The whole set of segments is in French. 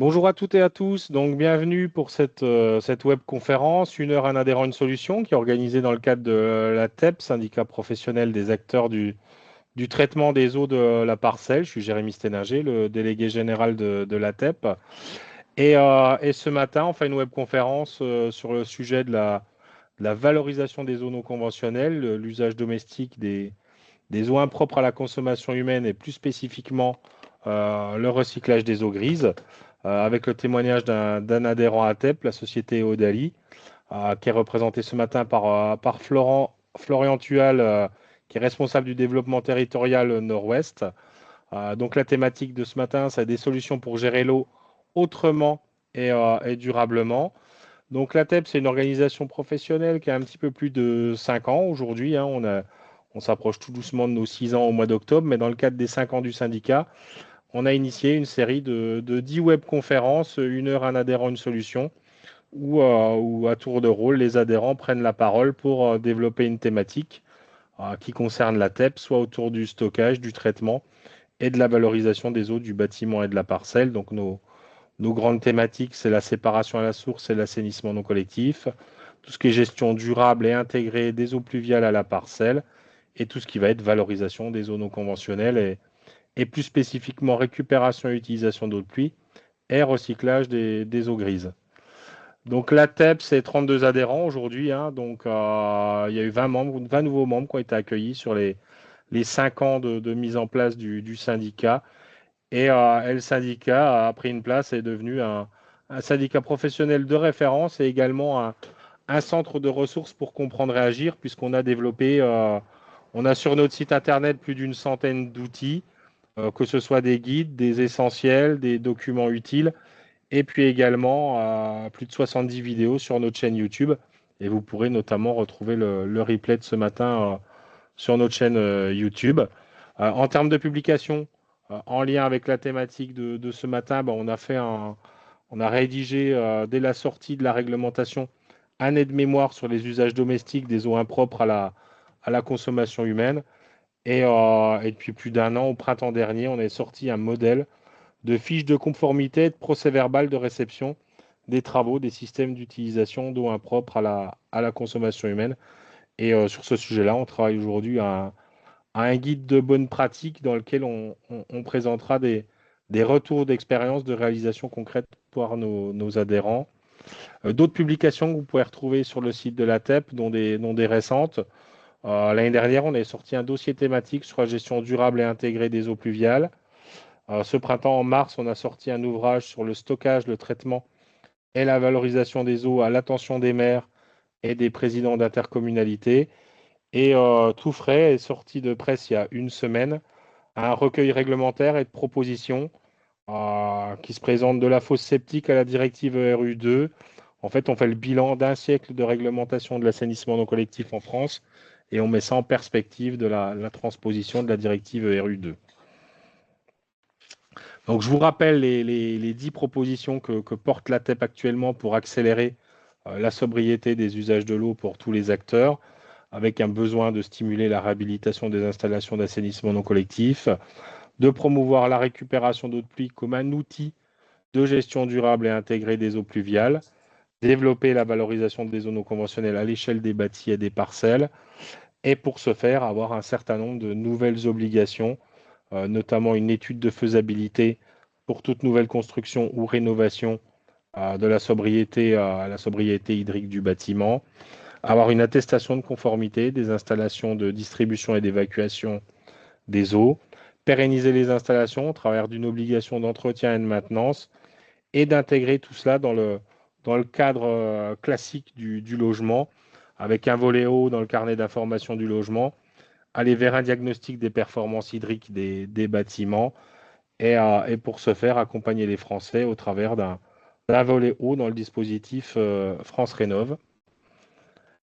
Bonjour à toutes et à tous, donc bienvenue pour cette web conférence, une heure un adhérent, une solution, qui est organisée dans le cadre de la TEP, syndicat professionnel des acteurs du traitement des eaux de la parcelle. Je suis Jérémy Sténinger, le délégué général de la TEP. Et ce matin, on fait une web conférence sur le sujet de la valorisation des eaux non conventionnelles, l'usage domestique des eaux impropres à la consommation humaine et plus spécifiquement le recyclage des eaux grises, avec le témoignage d'un adhérent à TEP, la société Eau-Dali, qui est représenté ce matin par Florian Tual, qui est responsable du développement territorial Nord-Ouest. Donc la thématique de ce matin, c'est des solutions pour gérer l'eau autrement et durablement. Donc la TEP, c'est une organisation professionnelle qui a un petit peu plus de 5 ans aujourd'hui, hein. On s'approche tout doucement de nos 6 ans au mois d'octobre, mais dans le cadre des 5 ans du syndicat, on a initié une série de 10 webconférences, une heure un adhérent, une solution, où à tour de rôle, les adhérents prennent la parole pour développer une thématique qui concerne la TEP, soit autour du stockage, du traitement et de la valorisation des eaux du bâtiment et de la parcelle. Donc nos grandes thématiques, c'est la séparation à la source et l'assainissement non collectif, tout ce qui est gestion durable et intégrée des eaux pluviales à la parcelle, et tout ce qui va être valorisation des eaux non conventionnelles et plus spécifiquement récupération et utilisation d'eau de pluie et recyclage des eaux grises. Donc la TEP, c'est 32 adhérents aujourd'hui, hein. Donc il y a eu 20 membres, 20 nouveaux membres qui ont été accueillis sur les 5 ans de mise en place du syndicat. Et le syndicat a pris une place et est devenu un syndicat professionnel de référence et également un centre de ressources pour comprendre et agir, puisqu'on a développé, on a sur notre site internet plus d'une centaine d'outils, que ce soit des guides, des essentiels, des documents utiles, et puis également plus de 70 vidéos sur notre chaîne YouTube. Et vous pourrez notamment retrouver le replay de ce matin sur notre chaîne YouTube. En termes de publication, en lien avec la thématique de ce matin, ben, on a rédigé dès la sortie de la réglementation un aide-mémoire sur les usages domestiques des eaux impropres à la consommation humaine. Et depuis plus d'un an, au printemps dernier, on a sorti un modèle de fiche de conformité et de procès-verbal de réception des travaux des systèmes d'utilisation d'eau impropre à la consommation humaine. Et sur ce sujet-là, on travaille aujourd'hui à un guide de bonne pratique dans lequel on présentera des retours d'expérience de réalisation concrète pour nos adhérents. D'autres publications que vous pouvez retrouver sur le site de la TEP, dont des récentes. L'année dernière, on a sorti un dossier thématique sur la gestion durable et intégrée des eaux pluviales. Ce printemps, en mars, on a sorti un ouvrage sur le stockage, le traitement et la valorisation des eaux à l'attention des maires et des présidents d'intercommunalités. Et tout frais est sorti de presse il y a une semaine, un recueil réglementaire et de propositions qui se présente de la fosse septique à la directive ERU2. En fait, on fait le bilan d'un siècle de réglementation de l'assainissement non collectif en France et on met ça en perspective de la transposition de la directive ERU2. Donc, je vous rappelle les 10 propositions que porte la TEP actuellement pour accélérer la sobriété des usages de l'eau pour tous les acteurs, avec un besoin de stimuler la réhabilitation des installations d'assainissement non collectif, de promouvoir la récupération d'eau de pluie comme un outil de gestion durable et intégrée des eaux pluviales, développer la valorisation des eaux non conventionnelles à l'échelle des bâtis et des parcelles, et pour ce faire, avoir un certain nombre de nouvelles obligations, notamment une étude de faisabilité pour toute nouvelle construction ou rénovation de la sobriété hydrique du bâtiment, avoir une attestation de conformité des installations de distribution et d'évacuation des eaux, pérenniser les installations au travers d'une obligation d'entretien et de maintenance, et d'intégrer tout cela dans le cadre classique du logement, avec un volet eau dans le carnet d'information du logement, aller vers un diagnostic des performances hydriques des bâtiments, et pour ce faire, accompagner les Français au travers d'un volet eau dans le dispositif France Rénov'.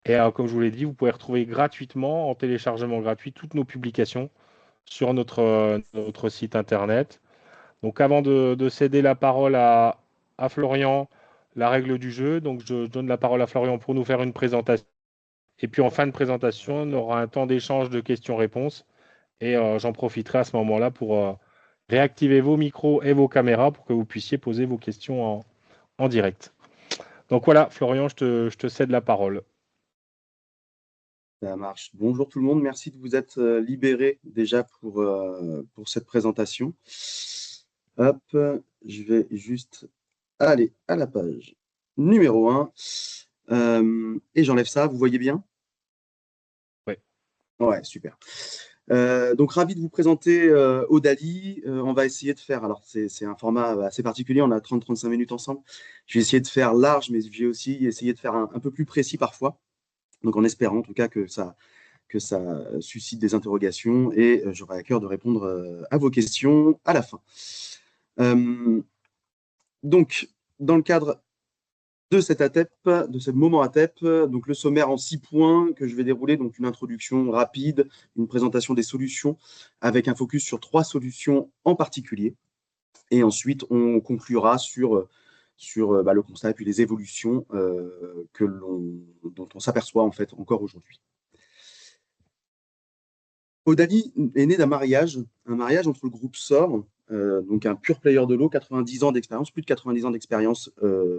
Et comme je vous l'ai dit, vous pouvez retrouver gratuitement, en téléchargement gratuit, toutes nos publications sur notre site internet. Donc avant de céder la parole à Florian, la règle du jeu, donc je donne la parole à Florian pour nous faire une présentation. Et puis en fin de présentation, on aura un temps d'échange de questions-réponses. Et j'en profiterai à ce moment-là pour réactivez vos micros et vos caméras pour que vous puissiez poser vos questions en direct. Donc voilà, Florian, je te cède la parole. Ça marche. Bonjour tout le monde, merci de vous être libéré déjà pour cette présentation. Hop, je vais juste aller à la page numéro 1 et j'enlève ça, vous voyez bien? Oui. Ouais, super. Donc ravi de vous présenter Odali. On va essayer de faire, alors c'est un format assez particulier, on a 30-35 minutes ensemble. Je vais essayer de faire large, mais je vais aussi essayer de faire un peu plus précis parfois. Donc en espérant en tout cas que ça suscite des interrogations et j'aurai à cœur de répondre à vos questions à la fin. Donc, dans le cadre de cet ATEP, de ce moment ATEP, donc le sommaire en 6 points que je vais dérouler, donc une introduction rapide, une présentation des solutions avec un focus sur 3 solutions en particulier. Et ensuite, on conclura sur le constat et puis les évolutions dont on s'aperçoit en fait encore aujourd'hui. Odali est né d'un mariage, un mariage entre le groupe SOR, donc un pur player de l'eau, 90 ans d'expérience, plus de 90 ans d'expérience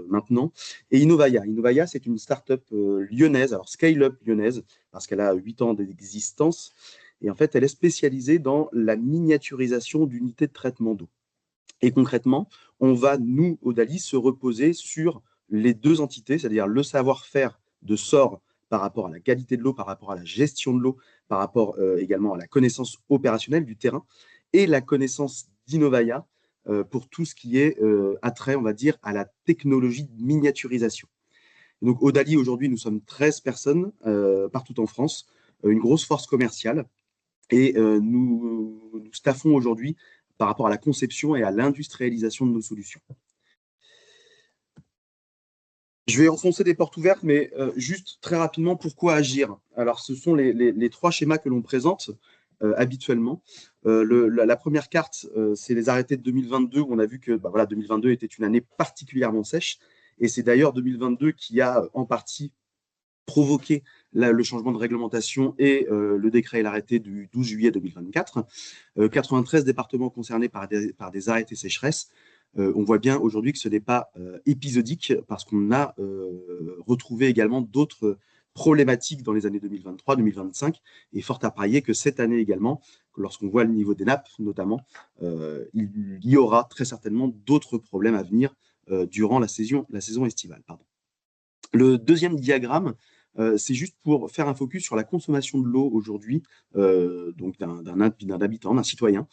maintenant, et Innovaya. Innovaya, c'est une start-up lyonnaise, alors scale-up lyonnaise, parce qu'elle a 8 ans d'existence, et en fait, elle est spécialisée dans la miniaturisation d'unités de traitement d'eau. Et concrètement, on va, nous, Odali, se reposer sur les deux entités, c'est-à-dire le savoir-faire de SOR par rapport à la qualité de l'eau, par rapport à la gestion de l'eau, par rapport également à la connaissance opérationnelle du terrain, et la connaissance d'Innovaya pour tout ce qui est attrait, on va dire, à la technologie de miniaturisation. Donc, Odali, aujourd'hui, nous sommes 13 personnes partout en France, une grosse force commerciale, et nous staffons aujourd'hui par rapport à la conception et à l'industrialisation de nos solutions. Je vais enfoncer des portes ouvertes, mais juste très rapidement, pourquoi agir? Alors, ce sont les 3 schémas que l'on présente habituellement. La première carte, c'est les arrêtés de 2022, où on a vu que 2022 était une année particulièrement sèche. Et c'est d'ailleurs 2022 qui a en partie provoqué le changement de réglementation et le décret et l'arrêté du 12 juillet 2024. 93 départements concernés par des arrêtés sécheresse. On voit bien aujourd'hui que ce n'est pas épisodique parce qu'on a retrouvé également d'autres problématiques dans les années 2023, 2025 et fort à parier que cette année également, lorsqu'on voit le niveau des nappes notamment, il y aura très certainement d'autres problèmes à venir durant la saison estivale. Pardon. Le deuxième diagramme, c'est juste pour faire un focus sur la consommation de l'eau aujourd'hui, donc d'un habitant, d'un citoyen.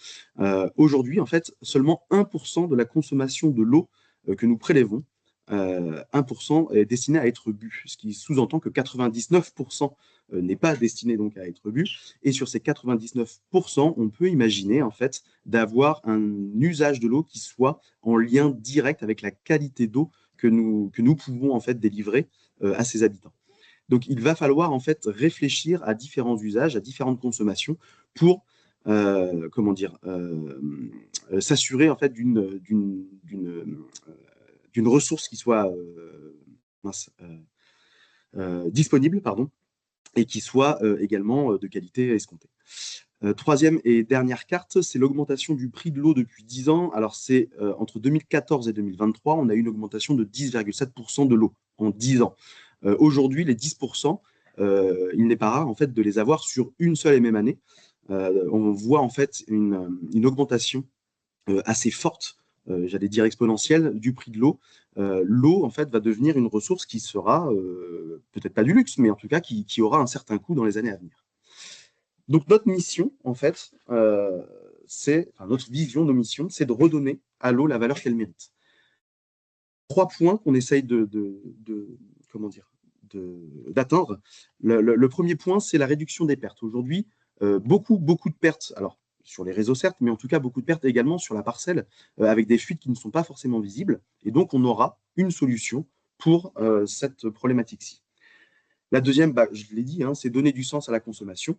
Aujourd'hui, en fait, seulement 1% de la consommation de l'eau que nous prélevons, 1% est destiné à être bu, ce qui sous-entend que 99% n'est pas destiné donc à être bu. Et sur ces 99%, on peut imaginer en fait d'avoir un usage de l'eau qui soit en lien direct avec la qualité d'eau que nous pouvons en fait délivrer à ses habitants. Donc, il va falloir en fait réfléchir à différents usages, à différentes consommations pour s'assurer en fait d'une ressource qui soit disponible, pardon, et qui soit également de qualité escomptée. Troisième et dernière carte, c'est l'augmentation du prix de l'eau depuis 10 ans. Alors, c'est entre 2014 et 2023, on a eu une augmentation de 10,7% de l'eau en 10 ans. Aujourd'hui, les 10%, il n'est pas rare en fait de les avoir sur une seule et même année. On voit en fait une augmentation assez forte, j'allais dire exponentielle, du prix de l'eau. L'eau en fait va devenir une ressource qui sera peut-être pas du luxe, mais en tout cas qui aura un certain coût dans les années à venir. Donc notre mission, en fait, notre vision, nos missions, c'est de redonner à l'eau la valeur qu'elle mérite. 3 points qu'on essaye d'atteindre. Le premier point, c'est la réduction des pertes. Aujourd'hui, beaucoup de pertes, alors sur les réseaux certes, mais en tout cas beaucoup de pertes également sur la parcelle, avec des fuites qui ne sont pas forcément visibles. Et donc, on aura une solution pour cette problématique-ci. La deuxième, je l'ai dit, c'est donner du sens à la consommation.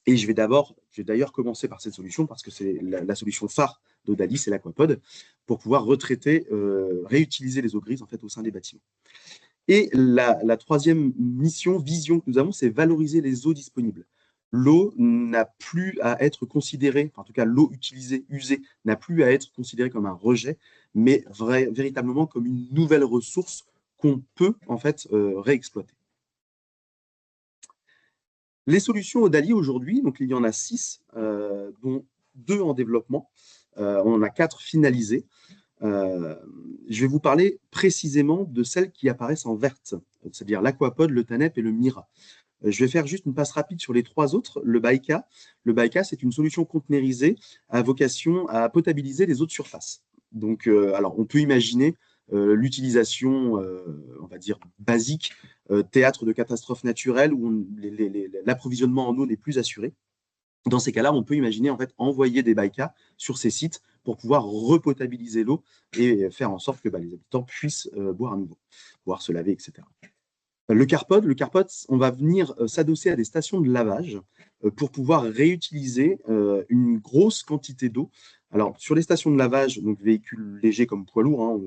Et je vais d'ailleurs commencer par cette solution parce que c'est la solution phare d'Odali, c'est l'Aquapod, pour pouvoir réutiliser les eaux grises en fait, au sein des bâtiments. Et la troisième vision que nous avons, c'est valoriser les eaux disponibles. l'eau n'a plus à être considérée, en tout cas l'eau utilisée, usée, n'a plus à être considérée comme un rejet, mais véritablement comme une nouvelle ressource qu'on peut en fait réexploiter. Les solutions Odali aujourd'hui, donc il y en a 6, dont 2 en développement. On en a 4 finalisées. Je vais vous parler précisément de celles qui apparaissent en verte, c'est-à-dire l'Aquapod, le TANEP et le Mira. Je vais faire juste une passe rapide sur les 3 autres. Le Baika, c'est une solution conteneurisée à vocation à potabiliser les eaux de surface. Donc, alors, on peut imaginer l'utilisation, on va dire, basique, théâtre de catastrophes naturelles où l'approvisionnement en eau n'est plus assuré. Dans ces cas-là, on peut imaginer en fait envoyer des Baika sur ces sites pour pouvoir repotabiliser l'eau et faire en sorte que les habitants puissent boire à nouveau, pouvoir se laver, etc. Le Carpod, on va venir s'adosser à des stations de lavage pour pouvoir réutiliser une grosse quantité d'eau. Alors, sur les stations de lavage, donc véhicules légers comme poids lourds, hein,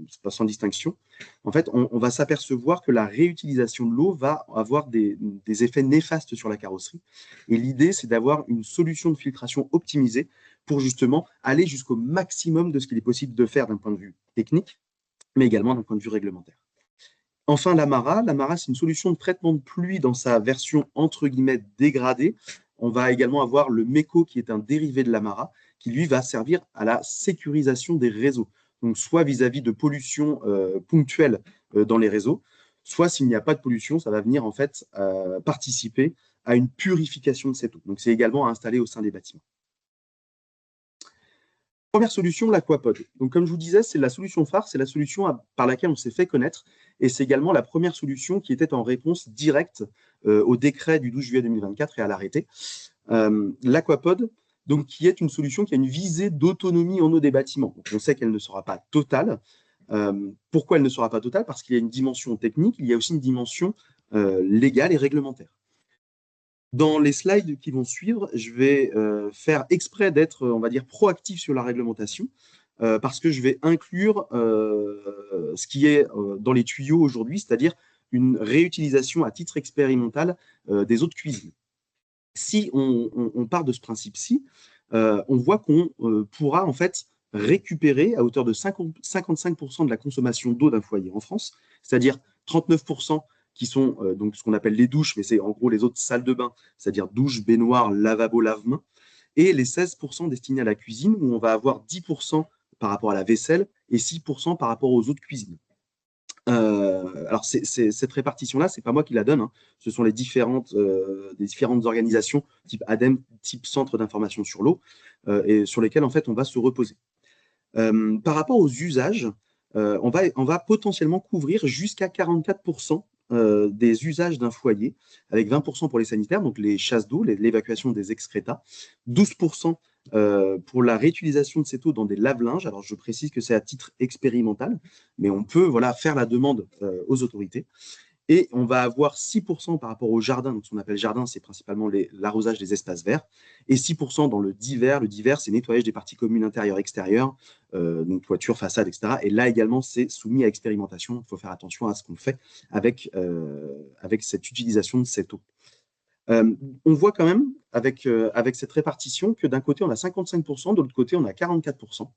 c'est pas sans distinction, en fait, on va s'apercevoir que la réutilisation de l'eau va avoir des effets néfastes sur la carrosserie. Et l'idée, c'est d'avoir une solution de filtration optimisée pour justement aller jusqu'au maximum de ce qu'il est possible de faire d'un point de vue technique, mais également d'un point de vue réglementaire. Enfin, l'Amara, c'est une solution de traitement de pluie dans sa version entre guillemets dégradée. On va également avoir le MECO qui est un dérivé de l'Amara qui lui va servir à la sécurisation des réseaux. Donc soit vis-à-vis de pollution ponctuelle dans les réseaux, soit s'il n'y a pas de pollution, ça va venir en fait participer à une purification de cette eau. Donc c'est également à installer au sein des bâtiments. Première solution, l'Aquapod. Donc, comme je vous disais, c'est la solution phare, c'est la solution par laquelle on s'est fait connaître, et c'est également la première solution qui était en réponse directe au décret du 12 juillet 2024 et à l'arrêté. L'Aquapod, donc, qui est une solution qui a une visée d'autonomie en eau des bâtiments. Donc, on sait qu'elle ne sera pas totale. Pourquoi elle ne sera pas totale? Parce qu'il y a une dimension technique, il y a aussi une dimension légale et réglementaire. Dans les slides qui vont suivre, je vais faire exprès d'être, on va dire, proactif sur la réglementation, parce que je vais inclure ce qui est dans les tuyaux aujourd'hui, c'est-à-dire une réutilisation à titre expérimental des eaux de cuisine. Si on part de ce principe-ci, on voit qu'on pourra en fait récupérer à hauteur de 55% de la consommation d'eau d'un foyer en France, c'est-à-dire 39% qui sont donc ce qu'on appelle les douches, mais c'est en gros les autres salles de bain, c'est-à-dire douche, baignoire, lavabo, lave-main, et les 16% destinés à la cuisine, où on va avoir 10% par rapport à la vaisselle et 6% par rapport aux eaux de cuisine. Alors, cette répartition-là, c'est pas moi qui la donne, hein. Ce sont des différentes organisations, type ADEME, type Centre d'information sur l'eau, et sur lesquelles, en fait, on va se reposer. Par rapport aux usages, on va potentiellement couvrir jusqu'à 44% des usages d'un foyer, avec 20% pour les sanitaires, donc les chasses d'eau, l'évacuation des excrétas, 12% pour la réutilisation de cette eau dans des lave-linges. Alors, je précise que c'est à titre expérimental, mais on peut faire la demande aux autorités. Et on va avoir 6% par rapport au jardin. Donc, ce qu'on appelle jardin, c'est principalement l'arrosage des espaces verts. Et 6% dans le divers. Le divers, c'est nettoyage des parties communes intérieures, extérieures, donc toiture, façade, etc. Et là également, c'est soumis à expérimentation. Il faut faire attention à ce qu'on fait avec cette utilisation de cette eau. On voit quand même, avec cette répartition, que d'un côté, on a 55%, de l'autre côté, on a 44%.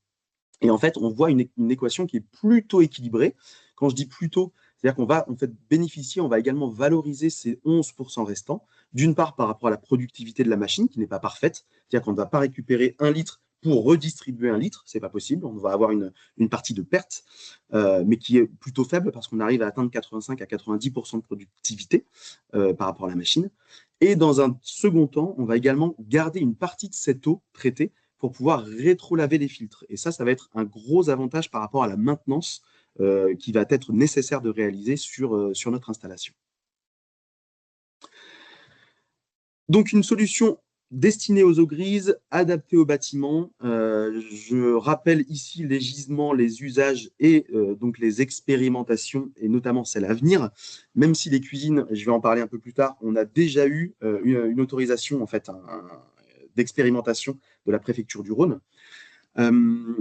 Et en fait, on voit une équation qui est plutôt équilibrée. Quand je dis plutôt, c'est-à-dire qu'on va en fait bénéficier, on va également valoriser ces 11% restants, d'une part par rapport à la productivité de la machine, qui n'est pas parfaite, c'est-à-dire qu'on ne va pas récupérer 1 litre pour redistribuer 1 litre, c'est pas possible, on va avoir une partie de perte, mais qui est plutôt faible parce qu'on arrive à atteindre 85 à 90% de productivité par rapport à la machine. Et dans un second temps, on va également garder une partie de cette eau traitée pour pouvoir rétro-laver les filtres. Et ça va être un gros avantage par rapport à la maintenance qui va être nécessaire de réaliser sur notre installation. Donc, une solution destinée aux eaux grises, adaptée aux bâtiments. Je rappelle ici les gisements, les usages et donc les expérimentations, et notamment celles à venir. Même si les cuisines, je vais en parler un peu plus tard, on a déjà eu une autorisation en fait d'expérimentation de la préfecture du Rhône.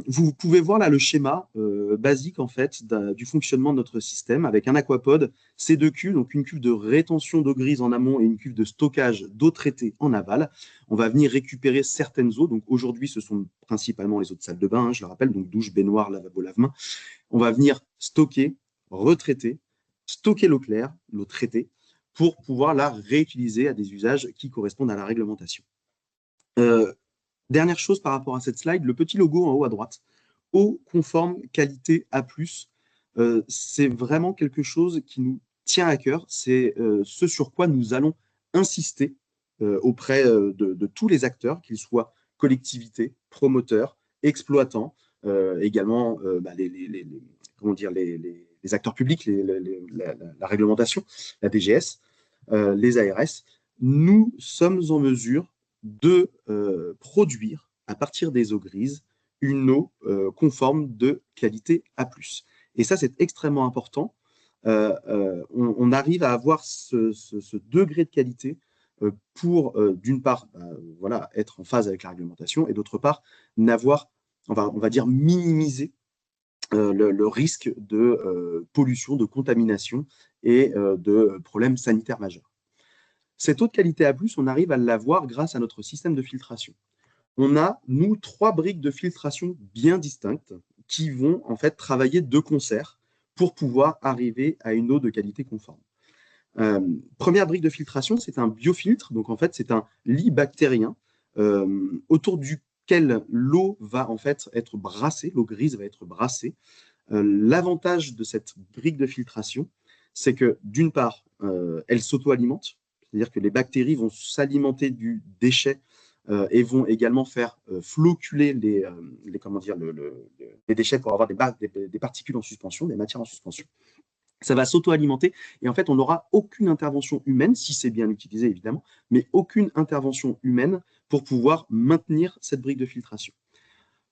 Vous pouvez voir là le schéma basique en fait du fonctionnement de notre système avec un aquapod, ces deux cuves, donc une cuve de rétention d'eau grise en amont et une cuve de stockage d'eau traitée en aval. On va venir récupérer certaines eaux. Donc aujourd'hui, ce sont principalement les eaux de salle de bain, hein, je le rappelle, donc douche, baignoire, lavabo, lave-main. On va venir stocker, retraiter, stocker l'eau claire, l'eau traitée, pour pouvoir la réutiliser à des usages qui correspondent à la réglementation. Dernière chose par rapport à cette slide, le petit logo en haut à droite, eau conforme qualité A+, c'est vraiment quelque chose qui nous tient à cœur, c'est ce sur quoi nous allons insister auprès de tous les acteurs, qu'ils soient collectivités, promoteurs, exploitants, également comment dire, les acteurs publics, la réglementation, la DGS, les ARS. Nous sommes en mesure de produire, à partir des eaux grises, une eau conforme de qualité A+. Et ça, c'est extrêmement important. On arrive à avoir ce degré de qualité pour, d'une part, voilà, être en phase avec la réglementation et d'autre part, n'avoir, on va dire, minimiser le risque de pollution, de contamination et de problèmes sanitaires majeurs. Cette eau de qualité A+, on arrive à l'avoir grâce à notre système de filtration. On a, nous, 3 briques de filtration bien distinctes qui vont en fait travailler de concert pour pouvoir arriver à une eau de qualité conforme. Première brique de filtration, c'est un biofiltre, donc en fait c'est un lit bactérien autour duquel l'eau va en fait être brassée, l'eau grise va être brassée. L'avantage de cette brique de filtration, c'est que d'une part, elle s'auto-alimente, c'est-à-dire que les bactéries vont s'alimenter du déchet et vont également faire floculer les déchets pour avoir des particules en suspension, des matières en suspension. Ça va s'auto-alimenter et en fait, on n'aura aucune intervention humaine, si c'est bien utilisé évidemment, mais aucune intervention humaine pour pouvoir maintenir cette brique de filtration.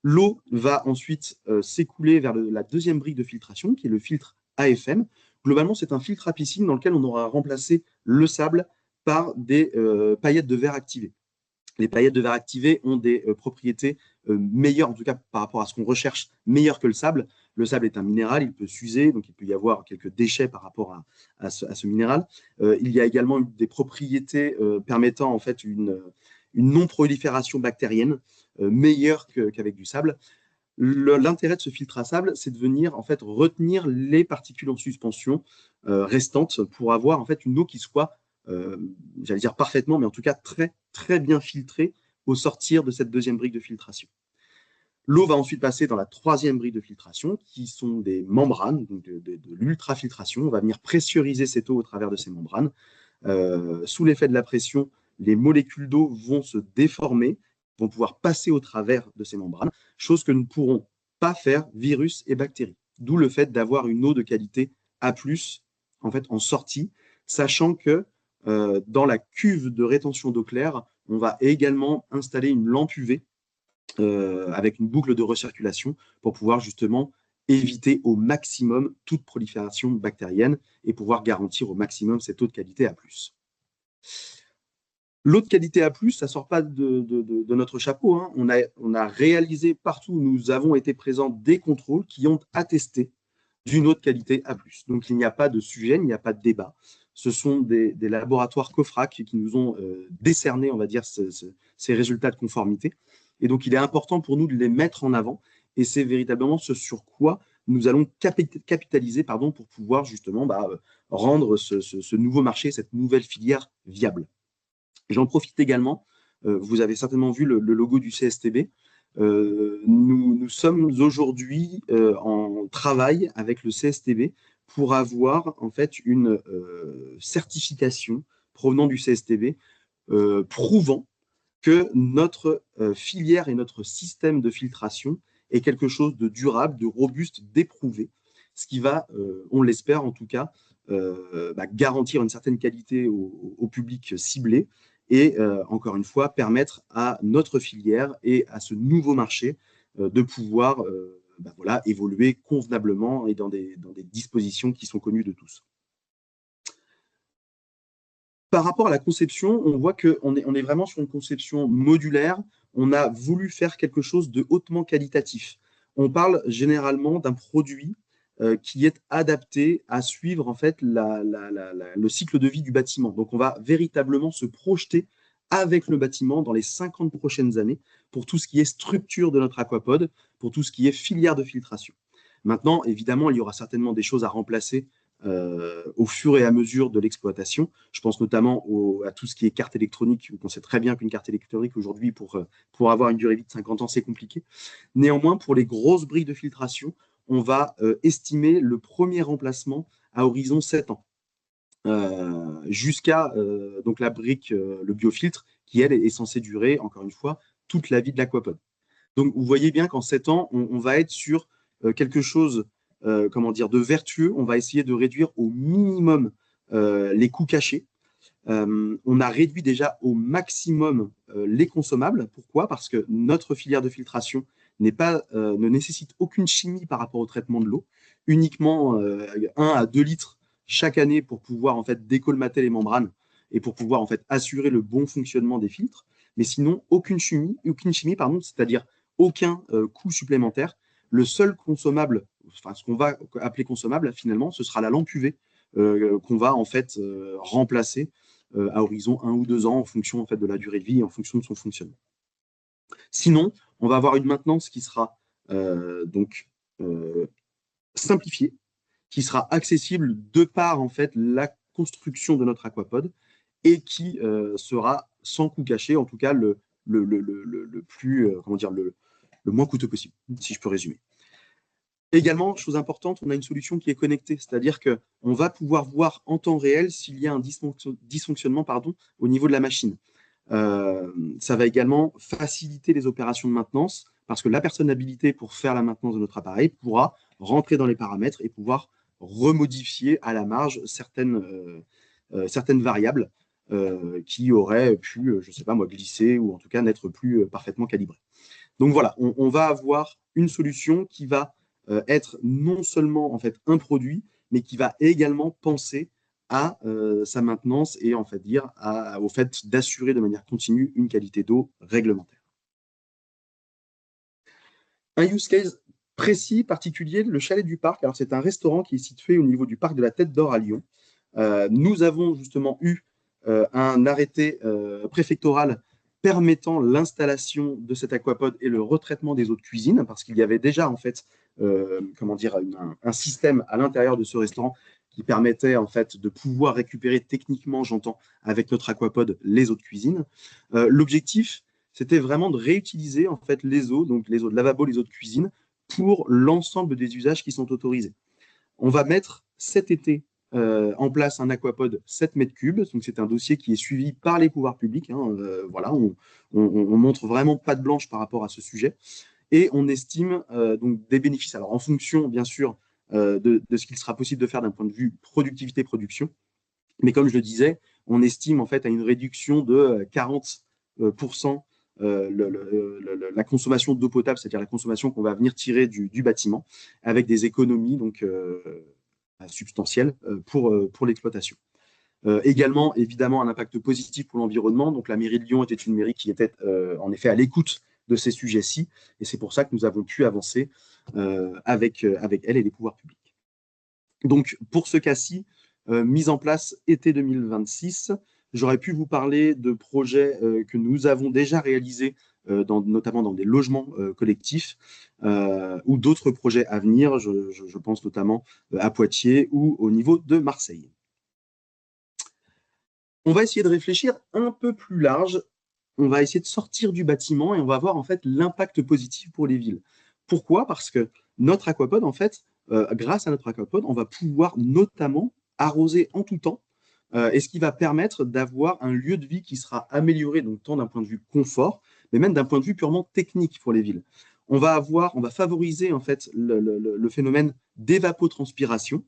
L'eau va ensuite s'écouler vers la deuxième brique de filtration, qui est le filtre AFM. Globalement, c'est un filtre à piscine dans lequel on aura remplacé le sable par des paillettes de verre activées. Les paillettes de verre activées ont des propriétés meilleures, en tout cas par rapport à ce qu'on recherche, meilleures que le sable. Le sable est un minéral, il peut s'user, donc il peut y avoir quelques déchets par rapport à ce minéral. Il y a également des propriétés permettant en fait une non-prolifération bactérienne meilleure qu'avec du sable. L'intérêt de ce filtre à sable, c'est de venir en fait retenir les particules en suspension restantes pour avoir en fait une eau qui soit j'allais dire parfaitement, mais en tout cas très, très bien filtrée au sortir de cette deuxième brique de filtration. L'eau va ensuite passer dans la troisième brique de filtration, qui sont des membranes, donc de l'ultrafiltration. On va venir pressuriser cette eau au travers de ces membranes. Sous l'effet de la pression, les molécules d'eau vont se déformer, vont pouvoir passer au travers de ces membranes, chose que nous ne pourrons pas faire virus et bactéries. D'où le fait d'avoir une eau de qualité A+, en fait, en sortie, sachant que dans la cuve de rétention d'eau claire, on va également installer une lampe UV avec une boucle de recirculation pour pouvoir justement éviter au maximum toute prolifération bactérienne et pouvoir garantir au maximum cette eau de qualité A+. L'eau de qualité A+, ça ne sort pas de notre chapeau. Hein. On a réalisé partout où nous avons été présents des contrôles qui ont attesté d'une eau de qualité A+. Donc, il n'y a pas de sujet, il n'y a pas de débat. Ce sont des laboratoires COFRAC qui nous ont décerné, on va dire, ces résultats de conformité. Et donc, il est important pour nous de les mettre en avant. Et c'est véritablement ce sur quoi nous allons capitaliser pour pouvoir justement rendre ce nouveau marché, cette nouvelle filière viable. J'en profite également. Vous avez certainement vu le logo du CSTB. Nous sommes aujourd'hui en travail avec le CSTB pour avoir en fait une certification provenant du CSTB prouvant que notre filière et notre système de filtration est quelque chose de durable, de robuste, d'éprouvé, ce qui va, on l'espère en tout cas, garantir une certaine qualité au public ciblé et encore une fois permettre à notre filière et à ce nouveau marché de pouvoir évoluer convenablement et dans des dispositions qui sont connues de tous. Par rapport à la conception, on voit qu'on est vraiment sur une conception modulaire. on a voulu faire quelque chose de hautement qualitatif. On parle généralement d'un produit qui est adapté à suivre en fait le cycle de vie du bâtiment. Donc, on va véritablement se projeter avec le bâtiment dans les 50 prochaines années pour tout ce qui est structure de notre aquapod, pour tout ce qui est filière de filtration. Maintenant, évidemment, il y aura certainement des choses à remplacer au fur et à mesure de l'exploitation. Je pense notamment à tout ce qui est carte électronique. On sait très bien qu'une carte électronique aujourd'hui, pour avoir une durée de vie de 50 ans, c'est compliqué. Néanmoins, pour les grosses briques de filtration, on va estimer le premier remplacement à horizon 7 ans. Jusqu'à donc la brique, le biofiltre, qui elle est censée durer, encore une fois, toute la vie de l'aquapod. Donc vous voyez bien qu'en 7 ans, on va être sur quelque chose comment dire, de vertueux. On va essayer de réduire au minimum les coûts cachés. On a réduit déjà au maximum les consommables. Pourquoi? Parce que notre filière de filtration ne nécessite aucune chimie par rapport au traitement de l'eau, uniquement 1 à 2 litres chaque année pour pouvoir en fait décolmater les membranes et pour pouvoir en fait assurer le bon fonctionnement des filtres. Mais sinon, aucune chimie, pardon, c'est-à-dire aucun coût supplémentaire. Le seul consommable, enfin ce qu'on va appeler consommable finalement, ce sera la lampe UV qu'on va en fait remplacer à horizon 1 ou 2 ans en fonction en fait, de la durée de vie et en fonction de son fonctionnement. Sinon, on va avoir une maintenance qui sera donc simplifiée, qui sera accessible de par en fait la construction de notre aquapod et qui sera sans coût caché, en tout cas le plus comment dire le moins coûteux possible, si je peux résumer. Également, chose importante, on a une solution qui est connectée, c'est-à-dire qu'on va pouvoir voir en temps réel s'il y a un dysfonctionnement au niveau de la machine. Ça va également faciliter les opérations de maintenance parce que la personne habilitée pour faire la maintenance de notre appareil pourra rentrer dans les paramètres et pouvoir remodifier à la marge certaines variables qui auraient pu, je ne sais pas moi, glisser ou en tout cas n'être plus parfaitement calibrées. Donc voilà, on va avoir une solution qui va être non seulement en fait un produit, mais qui va également penser à sa maintenance et en fait au fait d'assurer de manière continue une qualité d'eau réglementaire. Un use case précis, particulier, le Chalet du Parc. Alors c'est un restaurant qui est situé au niveau du parc de la Tête d'Or à Lyon. Nous avons justement eu un arrêté préfectoral permettant l'installation de cet aquapod et le retraitement des eaux de cuisine, parce qu'il y avait déjà en fait un système à l'intérieur de ce restaurant qui permettait en fait de pouvoir récupérer techniquement, j'entends, avec notre aquapod, les eaux de cuisine. L'objectif, c'était vraiment de réutiliser en fait les eaux, donc les eaux de lavabo, les eaux de cuisine, pour l'ensemble des usages qui sont autorisés. On va mettre cet été en place un aquapod 7 mètres cubes. Donc, c'est un dossier qui est suivi par les pouvoirs publics. Voilà, on montre vraiment patte blanche par rapport à ce sujet. Et on estime donc des bénéfices. Alors, en fonction, bien sûr, de ce qu'il sera possible de faire d'un point de vue productivité-production. Mais comme je le disais, on estime en fait à une réduction de 40% la consommation d'eau potable, c'est-à-dire la consommation qu'on va venir tirer du bâtiment, avec des économies donc substantielles pour l'exploitation. Également, évidemment, un impact positif pour l'environnement. Donc, la mairie de Lyon était une mairie qui était en effet à l'écoute de ces sujets-ci, et c'est pour ça que nous avons pu avancer avec elle et les pouvoirs publics. Donc, pour ce cas-ci, mise en place été 2026. J'aurais pu vous parler de projets que nous avons déjà réalisés, notamment dans des logements collectifs, ou d'autres projets à venir. Je pense notamment à Poitiers ou au niveau de Marseille. On va essayer de réfléchir un peu plus large. On va essayer de sortir du bâtiment et on va voir en fait l'impact positif pour les villes. Pourquoi? Parce que notre aquapod, en fait, grâce à notre aquapod, on va pouvoir notamment arroser en tout temps, et ce qui va permettre d'avoir un lieu de vie qui sera amélioré, donc tant d'un point de vue confort, mais même d'un point de vue purement technique pour les villes. On va favoriser en fait le phénomène d'évapotranspiration,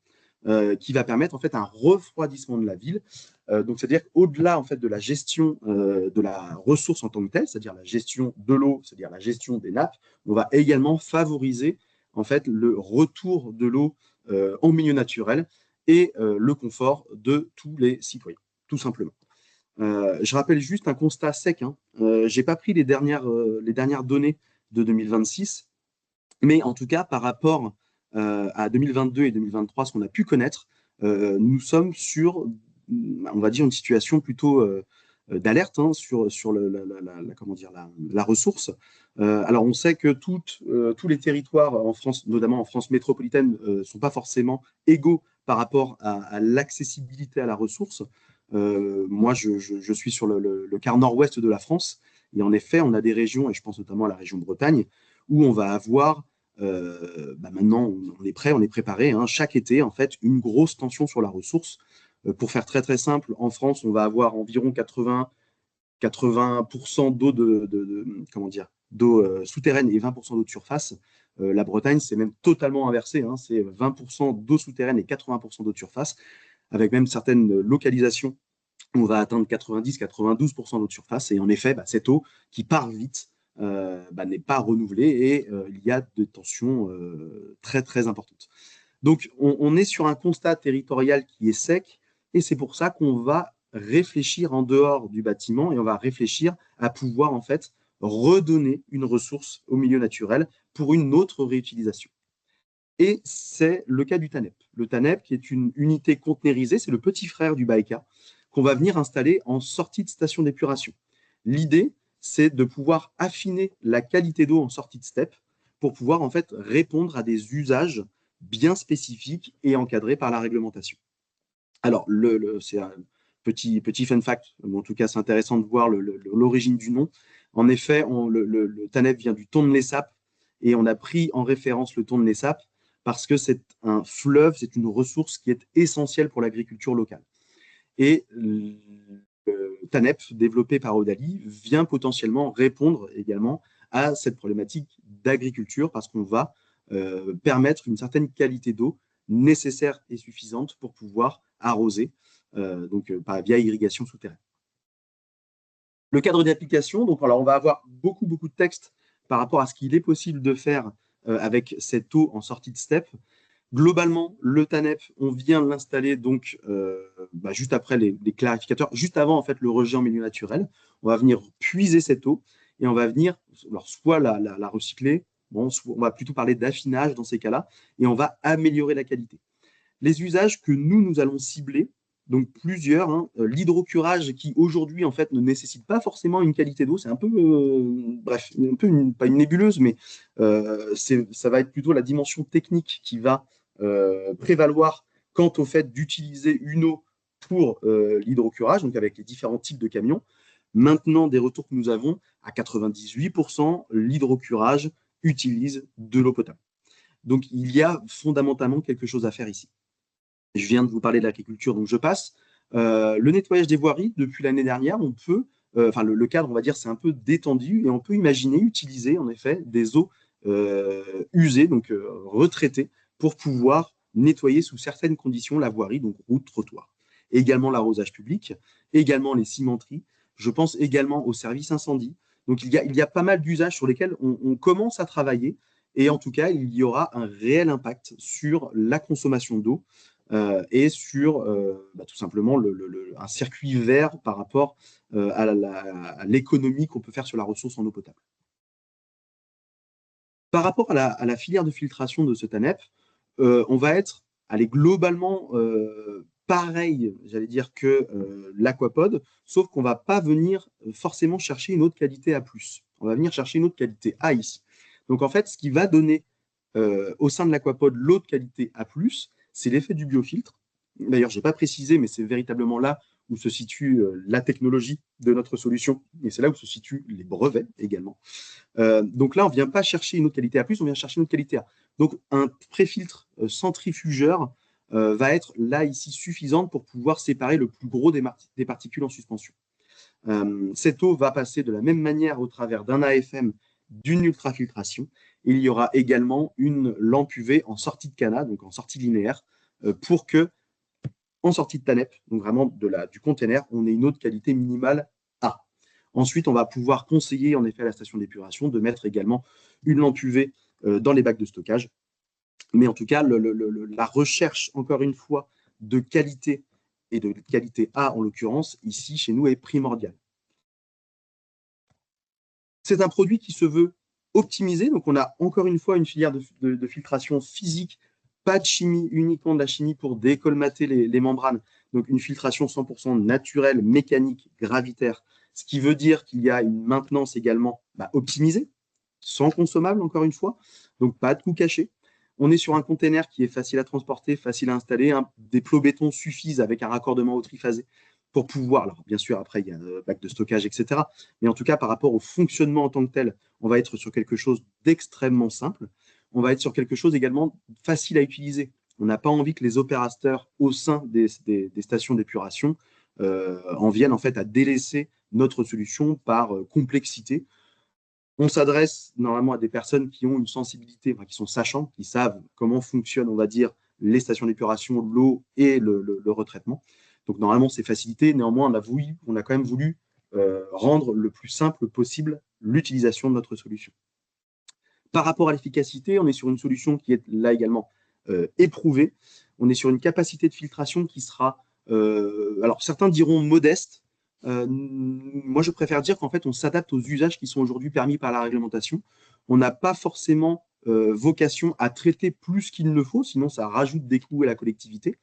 qui va permettre en fait un refroidissement de la ville. Donc c'est-à-dire qu'au-delà en fait de la gestion de la ressource en tant que telle, c'est-à-dire la gestion de l'eau, c'est-à-dire la gestion des nappes, on va également favoriser en fait le retour de l'eau en milieu naturel et le confort de tous les citoyens, tout simplement. Je rappelle juste un constat sec. n'ai pas pris les dernières données de 2026, mais en tout cas, par rapport à 2022 et 2023, ce qu'on a pu connaître, nous sommes sur, on va dire, une situation plutôt d'alerte sur comment dire, la ressource. Alors, on sait que tous les territoires en France, notamment en France métropolitaine, ne sont pas forcément égaux par rapport à l'accessibilité à la ressource. Moi, je suis sur le quart nord-ouest de la France, et en effet, on a des régions, et je pense notamment à la région Bretagne, où on va avoir, maintenant, on est prêt, on est préparé, hein, chaque été, en fait, une grosse tension sur la ressource. Pour faire très, très simple, en France, on va avoir environ 80% d'eau comment dire, d'eau souterraine et 20% d'eau de surface. La Bretagne, c'est même totalement inversé, hein, c'est 20% d'eau souterraine et 80% d'eau de surface, avec même certaines localisations où on va atteindre 90-92% d'eau de surface. Et en effet, cette eau qui part vite n'est pas renouvelée et il y a des tensions très, très importantes. Donc, on est sur un constat territorial qui est sec et c'est pour ça qu'on va réfléchir en dehors du bâtiment et on va réfléchir à pouvoir en fait redonner une ressource au milieu naturel pour une autre réutilisation. Et c'est le cas du TANEP. Le TANEP, qui est une unité conteneurisée, c'est le petit frère du BAECA, qu'on va venir installer en sortie de station d'épuration. L'idée, c'est de pouvoir affiner la qualité d'eau en sortie de STEP pour pouvoir en fait répondre à des usages bien spécifiques et encadrés par la réglementation. Alors, c'est un petit fun fact, en tout cas, c'est intéressant de voir l'origine du nom. En effet, le TANEP vient du Tonlé-Sap et on a pris en référence le Tonlé-Sap parce que c'est un fleuve, c'est une ressource qui est essentielle pour l'agriculture locale. Et le TANEP, développé par Odali, vient potentiellement répondre également à cette problématique d'agriculture parce qu'on va permettre une certaine qualité d'eau nécessaire et suffisante pour pouvoir arroser, via irrigation souterraine. Le cadre d'application, donc alors on va avoir beaucoup de textes par rapport à ce qu'il est possible de faire avec cette eau en sortie de STEP. Globalement, le TANEP, on vient l'installer donc juste après les clarificateurs, juste avant en fait le rejet en milieu naturel. On va venir puiser cette eau et on va venir soit la recycler, on va plutôt parler d'affinage dans ces cas-là, et on va améliorer la qualité. Les usages que nous allons cibler, donc plusieurs, hein, l'hydrocurage qui aujourd'hui en fait ne nécessite pas forcément une qualité d'eau, c'est un peu, pas une nébuleuse, mais ça va être plutôt la dimension technique qui va prévaloir quant au fait d'utiliser une eau pour l'hydrocurage, donc avec les différents types de camions. Maintenant, des retours que nous avons, à 98%, l'hydrocurage utilise de l'eau potable. Donc, il y a fondamentalement quelque chose à faire ici. Je viens de vous parler de l'agriculture, donc je passe. Le nettoyage des voiries, depuis l'année dernière, on peut, le cadre, on va dire, c'est un peu détendu et on peut imaginer utiliser en effet des eaux usées, donc retraitées, pour pouvoir nettoyer sous certaines conditions la voirie, donc route, trottoir. Également l'arrosage public, également les cimenteries. Je pense également aux services incendie. Donc il y a pas mal d'usages sur lesquels on commence à travailler et en tout cas, il y aura un réel impact sur la consommation d'eau et sur tout simplement un circuit vert par rapport à l'économie qu'on peut faire sur la ressource en eau potable. Par rapport à la filière de filtration de ce TANEP, on va être globalement pareil, j'allais dire, que l'aquapod, sauf qu'on ne va pas venir forcément chercher une autre qualité A+. On va venir chercher une autre qualité A ici. Donc en fait, ce qui va donner au sein de l'aquapod l'autre qualité A+, c'est l'effet du biofiltre. D'ailleurs, je n'ai pas précisé, mais c'est véritablement là où se situe la technologie de notre solution, et c'est là où se situent les brevets également. Donc là, on ne vient pas chercher une autre qualité A+, on vient chercher une autre qualité A. Donc un préfiltre centrifugeur va être là ici suffisante pour pouvoir séparer le plus gros des particules en suspension. Cette eau va passer de la même manière au travers d'un AFM, d'une ultrafiltration. Et il y aura également une lampe UV en sortie de canal, donc en sortie linéaire, pour que, en sortie de TANEP, donc vraiment du container, on ait une eau de qualité minimale A. Ensuite, on va pouvoir conseiller en effet à la station d'épuration de mettre également une lampe UV dans les bacs de stockage. Mais en tout cas, la recherche, encore une fois, de qualité et de qualité A en l'occurrence, ici chez nous est primordiale. C'est un produit qui se veut optimisé. Donc, on a encore une fois une filière de filtration physique, pas de chimie, uniquement de la chimie pour décolmater les membranes. Donc, une filtration 100% naturelle, mécanique, gravitaire. Ce qui veut dire qu'il y a une maintenance également optimisée, sans consommable, encore une fois. Donc, pas de coût caché. On est sur un container qui est facile à transporter, facile à installer. Des plots béton suffisent avec un raccordement au triphasé pour pouvoir, alors bien sûr, après, il y a un bac de stockage, etc. Mais en tout cas, par rapport au fonctionnement en tant que tel, on va être sur quelque chose d'extrêmement simple. On va être sur quelque chose également facile à utiliser. On n'a pas envie que les opérateurs au sein des stations d'épuration en viennent en fait à délaisser notre solution par complexité. On s'adresse normalement à des personnes qui ont une sensibilité, qui sont sachants, qui savent comment fonctionnent, on va dire, les stations d'épuration, l'eau et le retraitement. Donc normalement, c'est facilité. Néanmoins, on a quand même voulu rendre le plus simple possible l'utilisation de notre solution. Par rapport à l'efficacité, on est sur une solution qui est là également éprouvée. On est sur une capacité de filtration qui sera, alors certains diront modeste. Moi, je préfère dire qu'en fait, on s'adapte aux usages qui sont aujourd'hui permis par la réglementation. On n'a pas forcément vocation à traiter plus qu'il ne faut, sinon ça rajoute des coûts à la collectivité.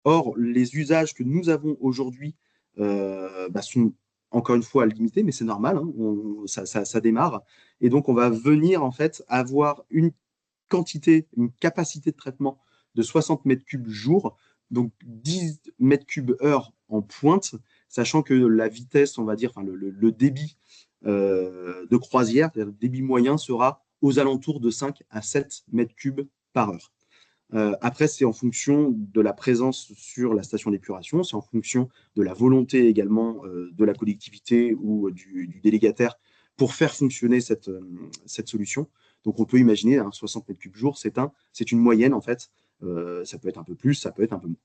Or, les usages que nous avons aujourd'hui sont encore une fois limités, mais c'est normal, hein, ça démarre. Et donc, on va venir en fait avoir une capacité de traitement de 60 mètres cubes jour, donc 10 mètres cubes heure en pointe, sachant que la vitesse, on va dire, enfin, le débit de croisière, c'est-à-dire le débit moyen, sera aux alentours de 5 à 7 mètres cubes par heure. Après, c'est en fonction de la présence sur la station d'épuration, c'est en fonction de la volonté également de la collectivité ou du délégataire pour faire fonctionner cette solution. Donc, on peut imaginer 60 mètres cubes jour, c'est une moyenne en fait. Ça peut être un peu plus, ça peut être un peu moins.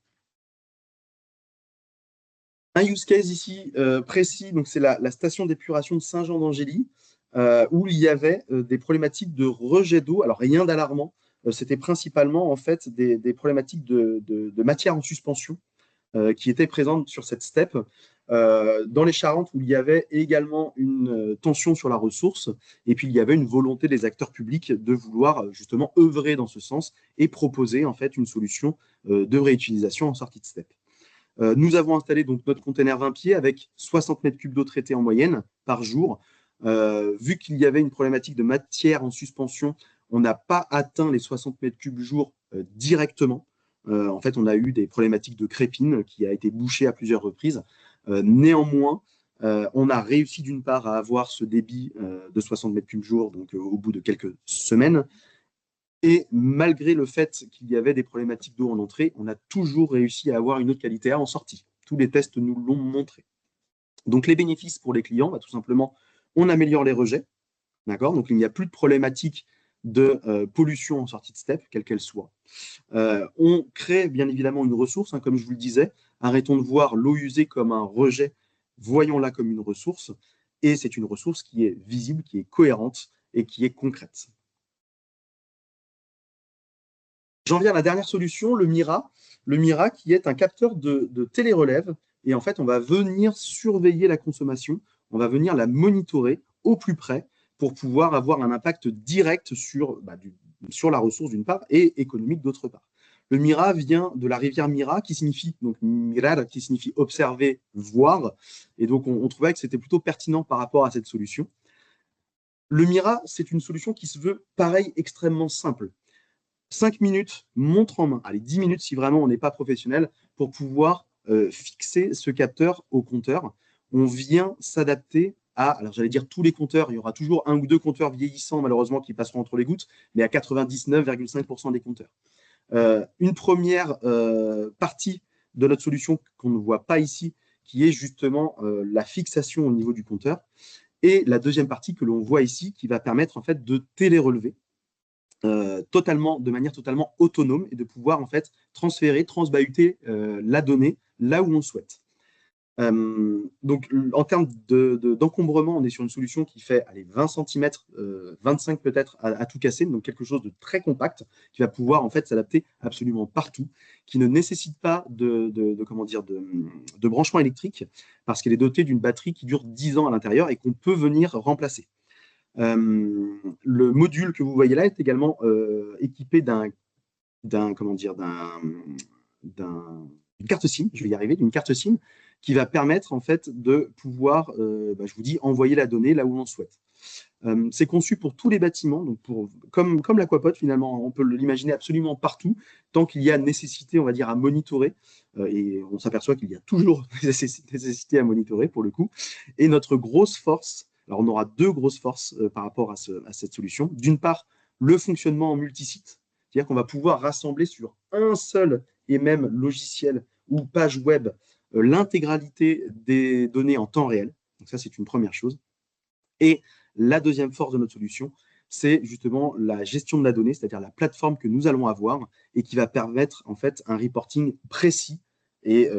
Un use case ici précis, donc c'est la station d'épuration de Saint-Jean-d'Angély, où il y avait des problématiques de rejet d'eau. Alors, rien d'alarmant. C'était principalement en fait des problématiques de matière en suspension qui étaient présentes sur cette steppe. Dans les Charentes, où il y avait également une tension sur la ressource, et puis il y avait une volonté des acteurs publics de vouloir justement œuvrer dans ce sens et proposer en fait une solution de réutilisation en sortie de steppe. Nous avons installé donc notre container 20 pieds avec 60 mètres cubes d'eau traitée en moyenne par jour. Vu qu'il y avait une problématique de matière en suspension, on n'a pas atteint les 60 mètres cubes jour directement. En fait, on a eu des problématiques de crépine qui a été bouchée à plusieurs reprises. Néanmoins, on a réussi d'une part à avoir ce débit de 60 mètres cubes jour donc, au bout de quelques semaines. Et malgré le fait qu'il y avait des problématiques d'eau en entrée, on a toujours réussi à avoir une eau de qualité A en sortie. Tous les tests nous l'ont montré. Donc les bénéfices pour les clients, tout simplement, on améliore les rejets. D'accord. Donc il n'y a plus de problématique de pollution en sortie de steppe, quelle qu'elle soit. On crée bien évidemment une ressource, comme je vous le disais. Arrêtons de voir l'eau usée comme un rejet, voyons-la comme une ressource. Et c'est une ressource qui est visible, qui est cohérente et qui est concrète. J'en viens à la dernière solution, le Mira. Le Mira qui est un capteur de télérelève. Et en fait, on va venir surveiller la consommation, on va venir la monitorer au plus près pour pouvoir avoir un impact direct sur la ressource d'une part et économique d'autre part. Le Mira vient de la rivière Mira qui signifie, donc mirar, qui signifie observer, voir. Et donc, on trouvait que c'était plutôt pertinent par rapport à cette solution. Le Mira, c'est une solution qui se veut, pareil, extrêmement simple. 5 minutes, montre en main, allez, 10 minutes si vraiment on n'est pas professionnel, pour pouvoir fixer ce capteur au compteur. On vient s'adapter à, alors j'allais dire tous les compteurs, il y aura toujours un ou deux compteurs vieillissants malheureusement qui passeront entre les gouttes, mais à 99,5% des compteurs. Une première partie de notre solution qu'on ne voit pas ici, qui est justement la fixation au niveau du compteur, et la deuxième partie que l'on voit ici, qui va permettre en fait de télérelever. De manière totalement autonome et de pouvoir en fait transférer, transbahuter la donnée là où on souhaite. Donc en termes d'encombrement, on est sur une solution qui fait 20 cm, 25 peut-être à tout casser, donc quelque chose de très compact qui va pouvoir en fait s'adapter absolument partout, qui ne nécessite pas de branchement électrique parce qu'elle est dotée d'une batterie qui dure 10 ans à l'intérieur et qu'on peut venir remplacer. Le module que vous voyez là est également équipé d'une carte SIM, je vais y arriver, d'une carte SIM qui va permettre en fait de pouvoir, je vous dis, envoyer la donnée là où l'on souhaite. C'est conçu pour tous les bâtiments, donc comme l'aquapote finalement, on peut l'imaginer absolument partout, tant qu'il y a nécessité, on va dire, à monitorer, et on s'aperçoit qu'il y a toujours nécessité à monitorer pour le coup. Et notre grosse force, alors on aura deux grosses forces par rapport à cette solution. D'une part, le fonctionnement en multisite, c'est-à-dire qu'on va pouvoir rassembler sur un seul et même logiciel ou page web l'intégralité des données en temps réel. Donc ça, c'est une première chose. Et la deuxième force de notre solution, c'est justement la gestion de la donnée, c'est-à-dire la plateforme que nous allons avoir et qui va permettre en fait un reporting précis et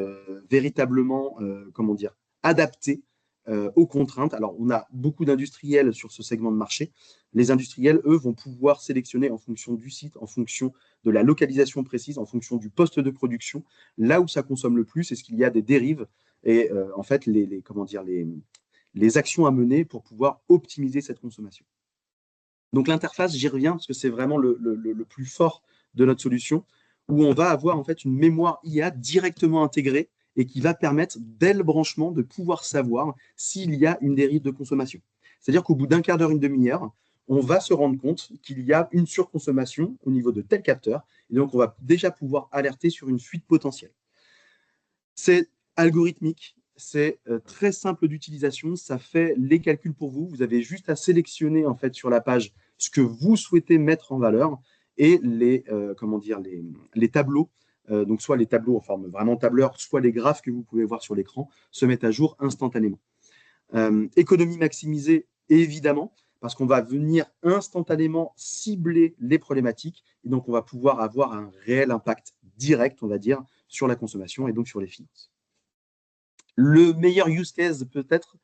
véritablement, comment dire, adapté aux contraintes. Alors, on a beaucoup d'industriels sur ce segment de marché. Les industriels, eux, vont pouvoir sélectionner en fonction du site, en fonction de la localisation précise, en fonction du poste de production, là où ça consomme le plus, est-ce qu'il y a des dérives et en fait, les actions à mener pour pouvoir optimiser cette consommation. Donc l'interface, j'y reviens parce que c'est vraiment le plus fort de notre solution, où on va avoir en fait une mémoire IA directement intégrée et qui va permettre, dès le branchement, de pouvoir savoir s'il y a une dérive de consommation. C'est-à-dire qu'au bout d'un quart d'heure, une demi-heure, on va se rendre compte qu'il y a une surconsommation au niveau de tel capteur, et donc on va déjà pouvoir alerter sur une fuite potentielle. C'est algorithmique, c'est très simple d'utilisation, ça fait les calculs pour vous. Vous avez juste à sélectionner en fait sur la page ce que vous souhaitez mettre en valeur et les tableaux, donc soit les tableaux en forme vraiment tableur, soit les graphes que vous pouvez voir sur l'écran, se mettent à jour instantanément. Économie maximisée, évidemment, parce qu'on va venir instantanément cibler les problématiques et donc on va pouvoir avoir un réel impact direct, on va dire, sur la consommation et donc sur les finances. Le meilleur use case peut-être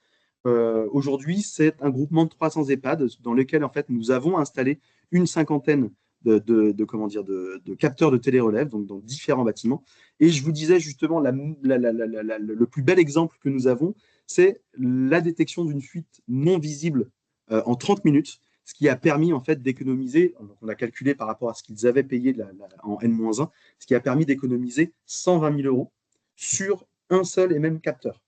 aujourd'hui, c'est un groupement de 300 EHPAD dans lequel en fait nous avons installé une cinquantaine de capteurs de télérelève, donc dans différents bâtiments. Et je vous disais justement, le plus bel exemple que nous avons, c'est la détection d'une fuite non visible en 30 minutes, ce qui a permis en fait d'économiser, on a calculé par rapport à ce qu'ils avaient payé en N-1, ce qui a permis d'économiser 120 000 € sur un seul et même capteur.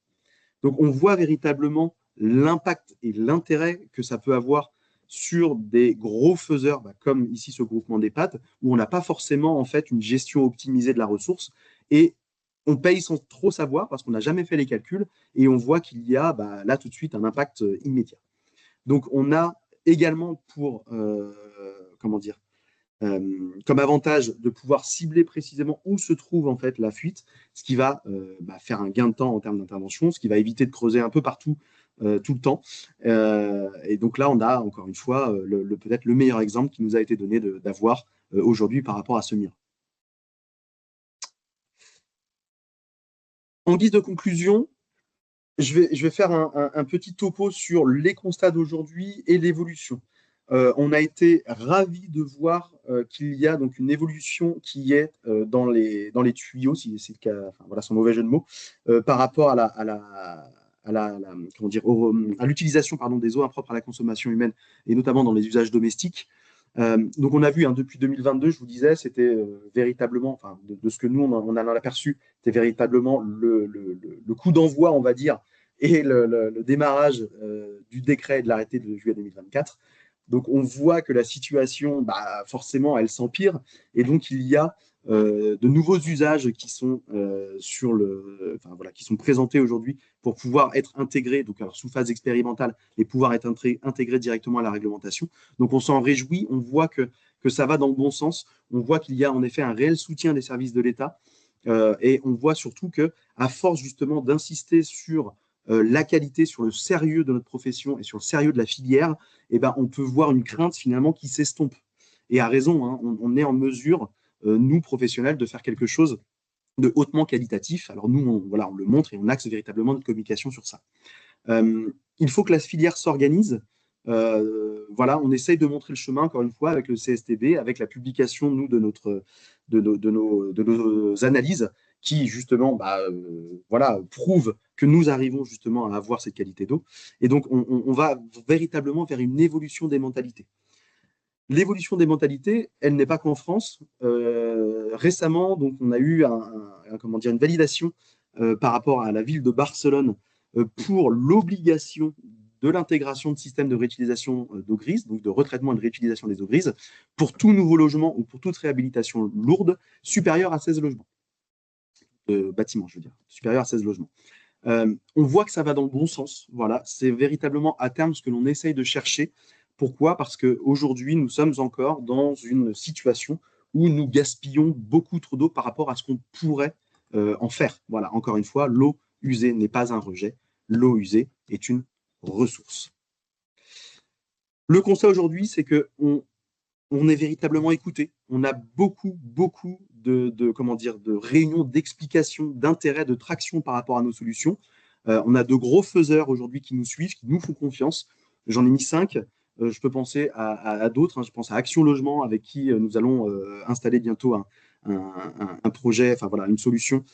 Donc on voit véritablement l'impact et l'intérêt que ça peut avoir sur des gros faiseurs, comme ici ce groupement d'EHPAD, où on n'a pas forcément en fait une gestion optimisée de la ressource et on paye sans trop savoir parce qu'on n'a jamais fait les calculs et on voit qu'il y a là tout de suite un impact immédiat. Donc on a également pour comme avantage de pouvoir cibler précisément où se trouve en fait la fuite, ce qui va faire un gain de temps en termes d'intervention, ce qui va éviter de creuser un peu partout tout le temps. Et donc là, on a encore une fois peut-être le meilleur exemple qui nous a été donné d'avoir aujourd'hui par rapport à ce mur. En guise de conclusion, je vais faire un petit topo sur les constats d'aujourd'hui et l'évolution. On a été ravis de voir qu'il y a donc une évolution qui est dans les tuyaux, si c'est le cas, voilà son mauvais jeu de mots, par rapport à l'utilisation des eaux impropres à la consommation humaine et notamment dans les usages domestiques. Donc on a vu depuis 2022, je vous disais, c'était véritablement, de ce que nous on en a aperçu, c'était véritablement le coup d'envoi, on va dire, et le démarrage du décret et de l'arrêté de juillet 2024. Donc on voit que la situation, forcément, elle s'empire, et donc il y a de nouveaux usages qui sont qui sont présentés aujourd'hui pour pouvoir être intégrés, donc alors sous phase expérimentale, et pouvoir être intégrés directement à la réglementation. Donc on s'en réjouit, on voit que ça va dans le bon sens, on voit qu'il y a en effet un réel soutien des services de l'État, et on voit surtout que, à force justement d'insister sur la qualité, sur le sérieux de notre profession et sur le sérieux de la filière, on peut voir une crainte finalement qui s'estompe. Et à raison, hein, on est en mesure, nous professionnels, de faire quelque chose de hautement qualitatif. Alors nous, on le montre et on axe véritablement notre communication sur ça. Il faut que la filière s'organise. On essaye de montrer le chemin, encore une fois, avec le CSTB, avec la publication, nous, de nos analyses. qui justement voilà, prouve que nous arrivons justement à avoir cette qualité d'eau. Et donc, on va véritablement vers une évolution des mentalités. L'évolution des mentalités, elle n'est pas qu'en France. Récemment, donc, on a eu comment dire, une validation par rapport à la ville de Barcelone pour l'obligation de l'intégration de systèmes de réutilisation d'eau grise, donc de retraitement et de réutilisation des eaux grises, pour tout nouveau logement ou pour toute réhabilitation lourde supérieure à 16 logements. Bâtiments, je veux dire, supérieure à 16 logements. On voit que ça va dans le bon sens. Voilà, c'est véritablement à terme ce que l'on essaye de chercher. Pourquoi? Parce qu'aujourd'hui, nous sommes encore dans une situation où nous gaspillons beaucoup trop d'eau par rapport à ce qu'on pourrait en faire. Voilà, encore une fois, l'eau usée n'est pas un rejet. L'eau usée est une ressource. Le constat aujourd'hui, c'est qu'on est véritablement écouté. On a beaucoup comment dire, de réunions, d'explications, d'intérêt, de traction par rapport à nos solutions. On a de gros faiseurs aujourd'hui qui nous suivent, qui nous font confiance. J'en ai mis 5. Je peux penser à d'autres. Je pense à Action Logement, avec qui nous allons installer bientôt un projet, enfin voilà, une solution,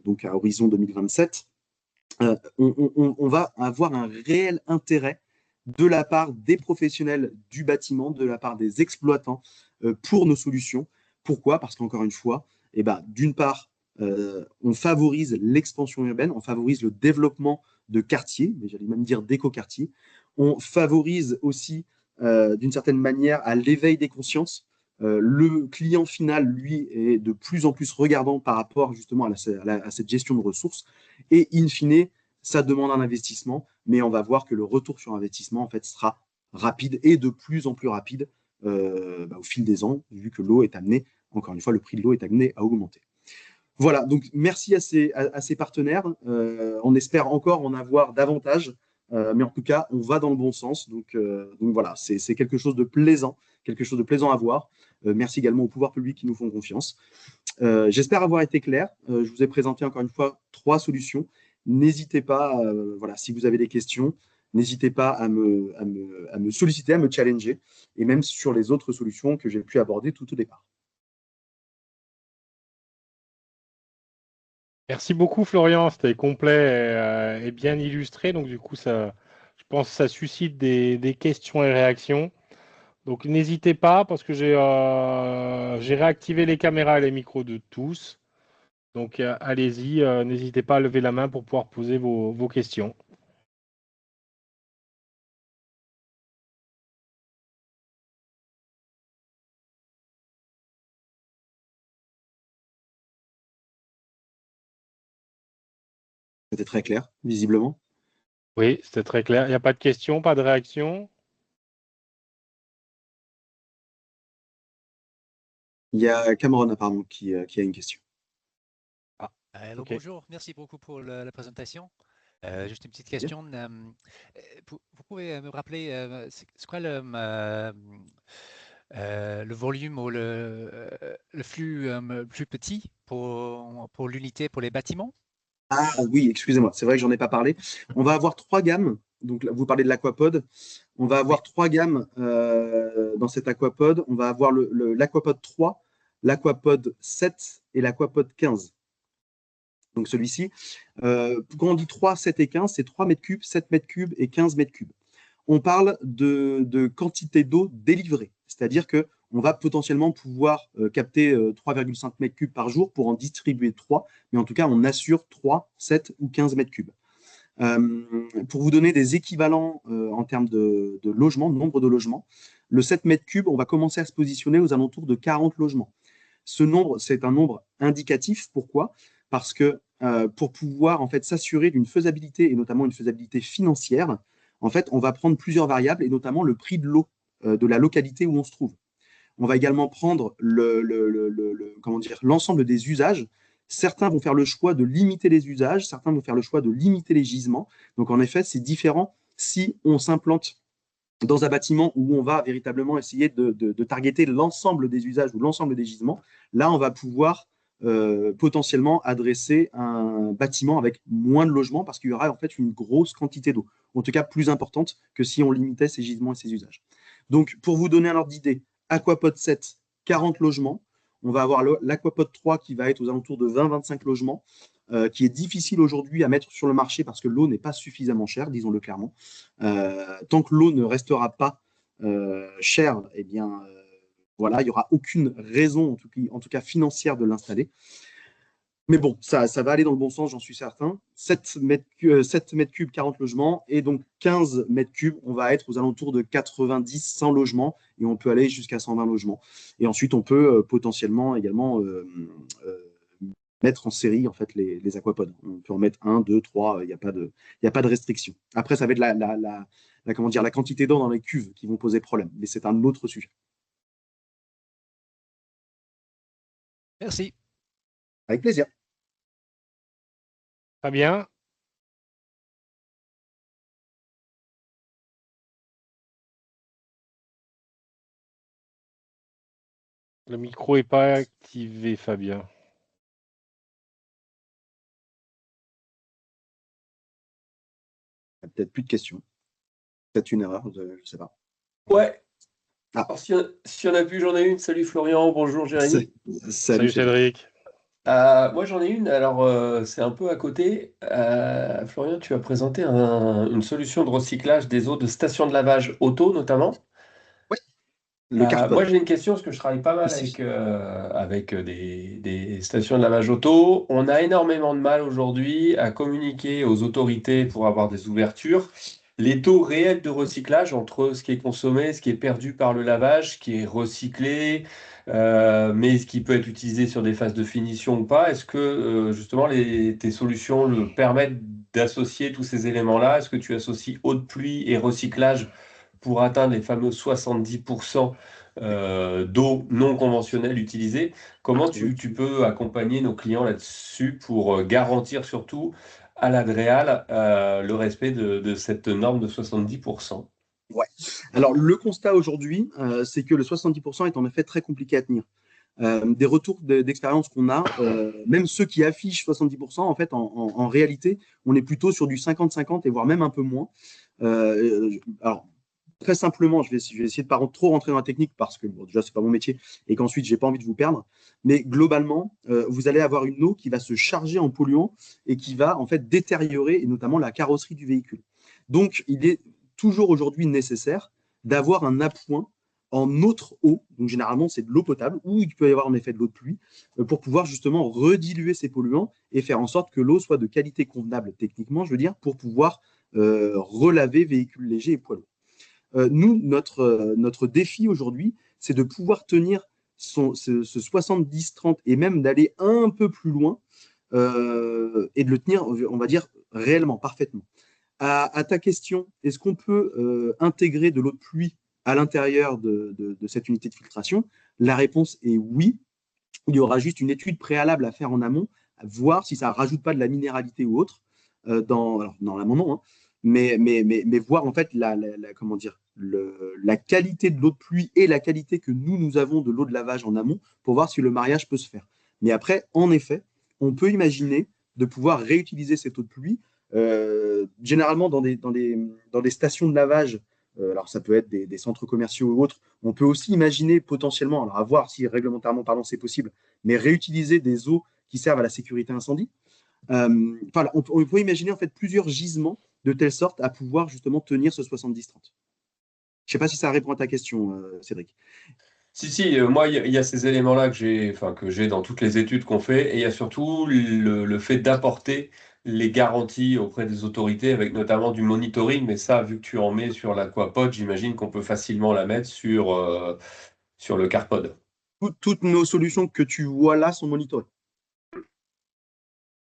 donc à horizon 2027. On va avoir un réel intérêt de la part des professionnels du bâtiment, de la part des exploitants pour nos solutions. Pourquoi? Parce qu'encore une fois, d'une part, on favorise l'expansion urbaine, on favorise le développement de quartiers, mais j'allais même dire d'éco-quartiers. On favorise aussi, d'une certaine manière, à l'éveil des consciences. Le client final, lui, est de plus en plus regardant par rapport justement à cette gestion de ressources. Et in fine, ça demande un investissement, mais on va voir que le retour sur investissement, en fait, sera rapide et de plus en plus rapide au fil des ans, vu que l'eau est amenée, encore une fois, le prix de l'eau est amené à augmenter. Voilà, donc merci à ces partenaires. On espère encore en avoir davantage, mais en tout cas, on va dans le bon sens. Donc voilà, c'est quelque chose de plaisant à voir. Merci également aux pouvoirs publics qui nous font confiance. J'espère avoir été clair. Je vous ai présenté encore une fois 3 solutions. N'hésitez pas, voilà, si vous avez des questions, n'hésitez pas à me solliciter, à me challenger, et même sur les autres solutions que j'ai pu aborder tout au départ. Merci beaucoup, Florian. C'était complet et bien illustré. Donc, du coup, je pense que ça suscite des questions et réactions. Donc, n'hésitez pas parce que j'ai réactivé les caméras et les micros de tous. Donc, allez-y, n'hésitez pas à lever la main pour pouvoir poser vos questions. C'était très clair, visiblement. Oui, c'était très clair. Il n'y a pas de questions, pas de réactions? Il y a Cameron, apparemment, qui a une question. Hello, Ok. bonjour, merci beaucoup pour la présentation. Juste une petite question. Vous pouvez me rappeler, c'est quoi le volume ou le flux plus petit pour l'unité, pour les bâtiments? Ah oui, excusez-moi, c'est vrai que j'en ai pas parlé. On va avoir 3 gammes. Donc, là, vous parlez de l'aquapod. On va avoir 3 gammes dans cet aquapod. On va avoir l'aquapod 3, l'aquapod 7 et l'aquapod 15. Donc celui-ci, quand on dit 3, 7 et 15, c'est 3 mètres cubes, 7 mètres cubes et 15 mètres cubes. On parle de quantité d'eau délivrée, c'est-à-dire qu'on va potentiellement pouvoir capter 3,5 mètres cubes par jour pour en distribuer 3, mais en tout cas, on assure 3, 7 ou 15 mètres cubes. Pour vous donner des équivalents en termes de logements, de nombre de logements, le 7 mètres cubes, on va commencer à se positionner aux alentours de 40 logements. Ce nombre, c'est un nombre indicatif. Pourquoi? Parce que pour pouvoir en fait s'assurer d'une faisabilité et notamment une faisabilité financière, en fait, on va prendre plusieurs variables et notamment le prix de l'eau de la localité où on se trouve. On va également prendre comment dire, l'ensemble des usages. Certains vont faire le choix de limiter les usages, certains vont faire le choix de limiter les gisements. Donc en effet, c'est différent si on s'implante dans un bâtiment où on va véritablement essayer de targeter l'ensemble des usages ou l'ensemble des gisements. Là, on va pouvoir potentiellement adresser un bâtiment avec moins de logements parce qu'il y aura en fait une grosse quantité d'eau, en tout cas plus importante que si on limitait ces gisements et ces usages. Donc, pour vous donner un ordre d'idée, Aquapod 7, 40 logements. On va avoir l'Aquapod 3 qui va être aux alentours de 20-25 logements, qui est difficile aujourd'hui à mettre sur le marché parce que l'eau n'est pas suffisamment chère, disons-le clairement. Tant que l'eau ne restera pas chère, eh bien, voilà, il n'y aura aucune raison, en tout cas financière, de l'installer. Mais bon, ça va aller dans le bon sens, j'en suis certain. 7 mètres, 7 mètres cubes, 40 logements, et donc 15 mètres cubes, on va être aux alentours de 90, 100 logements, et on peut aller jusqu'à 120 logements. Et ensuite, on peut potentiellement également mettre en série en fait les aquapods. On peut en mettre 1, 2, 3, il n'y a pas de restriction. Après, ça va être comment dire, la quantité d'eau dans les cuves qui vont poser problème, mais c'est un autre sujet. Merci. Avec plaisir. Très bien. Le micro n'est pas activé, Fabien. Il n'y a peut-être plus de questions. Peut-être une erreur, je ne sais pas. Ouais. Ah. Alors, s'il y en a plus, j'en ai une. Salut Florian, bonjour Jérémy. Salut Cédric. Moi, j'en ai une. Alors, c'est un peu à côté. Florian, tu as présenté une solution de recyclage des eaux de stations de lavage auto, notamment. Oui, le Carpod. Moi, j'ai une question parce que je travaille pas mal avec des stations de lavage auto. On a énormément de mal aujourd'hui à communiquer aux autorités pour avoir des ouvertures. Les taux réels de recyclage entre ce qui est consommé, ce qui est perdu par le lavage, ce qui est recyclé, mais ce qui peut être utilisé sur des phases de finition ou pas. Est-ce que justement tes solutions le permettent d'associer tous ces éléments-là? Est-ce que tu associes eau de pluie et recyclage pour atteindre les fameux 70% d'eau non conventionnelle utilisée? Comment tu peux accompagner nos clients là-dessus pour garantir surtout à l'Adréal le respect de cette norme de 70%? Ouais. Alors, le constat aujourd'hui, c'est que le 70% est en effet très compliqué à tenir. Des retours d'expérience qu'on a, même ceux qui affichent 70%, en fait, en réalité, on est plutôt sur du 50-50 et voire même un peu moins. Alors, très simplement, je vais essayer de pas trop rentrer dans la technique parce que bon, déjà, c'est pas mon métier et qu'ensuite, j'ai pas envie de vous perdre. Mais globalement, vous allez avoir une eau qui va se charger en polluants et qui va en fait détériorer et notamment la carrosserie du véhicule. Donc, il est toujours aujourd'hui nécessaire d'avoir un appoint en autre eau, donc généralement c'est de l'eau potable, ou il peut y avoir en effet de l'eau de pluie, pour pouvoir justement rediluer ces polluants et faire en sorte que l'eau soit de qualité convenable techniquement, je veux dire, pour pouvoir relaver véhicules légers et poids lourds. Nous, notre défi aujourd'hui, c'est de pouvoir tenir ce 70-30 et même d'aller un peu plus loin et de le tenir, on va dire, réellement, parfaitement. À ta question, est-ce qu'on peut intégrer de l'eau de pluie à l'intérieur de cette unité de filtration? La réponse est oui. Il y aura juste une étude préalable à faire en amont, à voir si ça ne rajoute pas de la minéralité ou autre dans l'amendement, hein, mais voir en fait comment dire, la qualité de l'eau de pluie et la qualité que nous avons de l'eau de lavage en amont pour voir si le mariage peut se faire. Mais après, en effet, on peut imaginer de pouvoir réutiliser cette eau de pluie, généralement dans des stations de lavage. Alors, ça peut être des centres commerciaux ou autres. On peut aussi imaginer potentiellement, alors à voir si réglementairement parlant c'est possible, mais réutiliser des eaux qui servent à la sécurité incendie. Voilà, on peut imaginer en fait plusieurs gisements de telle sorte à pouvoir justement tenir ce 70-30. Je ne sais pas si ça répond à ta question, Cédric. Si, moi, il y a ces éléments-là que j'ai dans toutes les études qu'on fait, et il y a surtout le fait d'apporter les garanties auprès des autorités, avec notamment du monitoring, mais ça, vu que tu en mets sur l'Aquapod, j'imagine qu'on peut facilement la mettre sur le Carpod. Toutes nos solutions que tu vois là sont monitorées.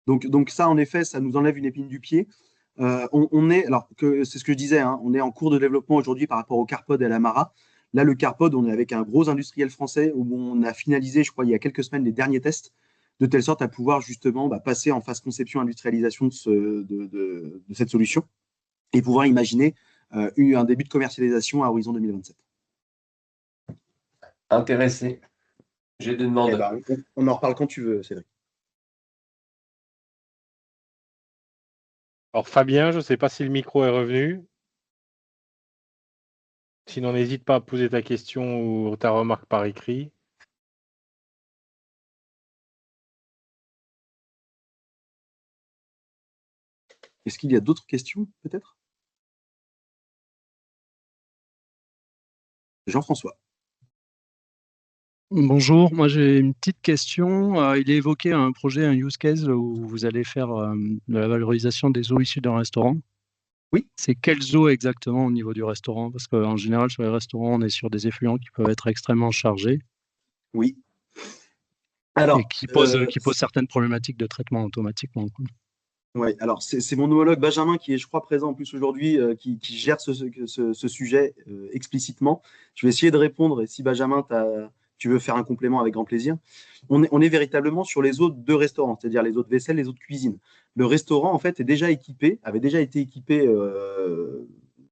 Donc ça, en effet, ça nous enlève une épine du pied. Alors c'est ce que je disais, hein, on est en cours de développement aujourd'hui par rapport au Carpod et à la Mara. Là, le Carpod, on est avec un gros industriel français où on a finalisé, je crois, il y a quelques semaines, les derniers tests, de telle sorte à pouvoir justement passer en phase conception-industrialisation de cette solution et pouvoir imaginer un début de commercialisation à horizon 2027. Intéressé. J'ai des demandes. Eh ben, on en reparle quand tu veux, Cédric. Alors Fabien, je ne sais pas si le micro est revenu. Sinon, n'hésite pas à poser ta question ou ta remarque par écrit. Est-ce qu'il y a d'autres questions, peut-être? Jean-François. Bonjour, moi j'ai une petite question. Il est évoqué un projet, un use case où vous allez faire de la valorisation des eaux issues d'un restaurant. Oui. C'est quelles eaux exactement au niveau du restaurant? Parce qu'en général, sur les restaurants, on est sur des effluents qui peuvent être extrêmement chargés Oui. et Alors, qui posent certaines problématiques de traitement automatiquement. ouais, alors c'est mon homologue Benjamin qui est, je crois, présent en plus aujourd'hui, qui gère ce sujet explicitement. Je vais essayer de répondre et si Benjamin, tu veux faire un complément avec grand plaisir. On est véritablement sur les eaux de restaurant, c'est-à-dire les eaux de vaisselle, les eaux de cuisine. Le restaurant, en fait, avait déjà été équipé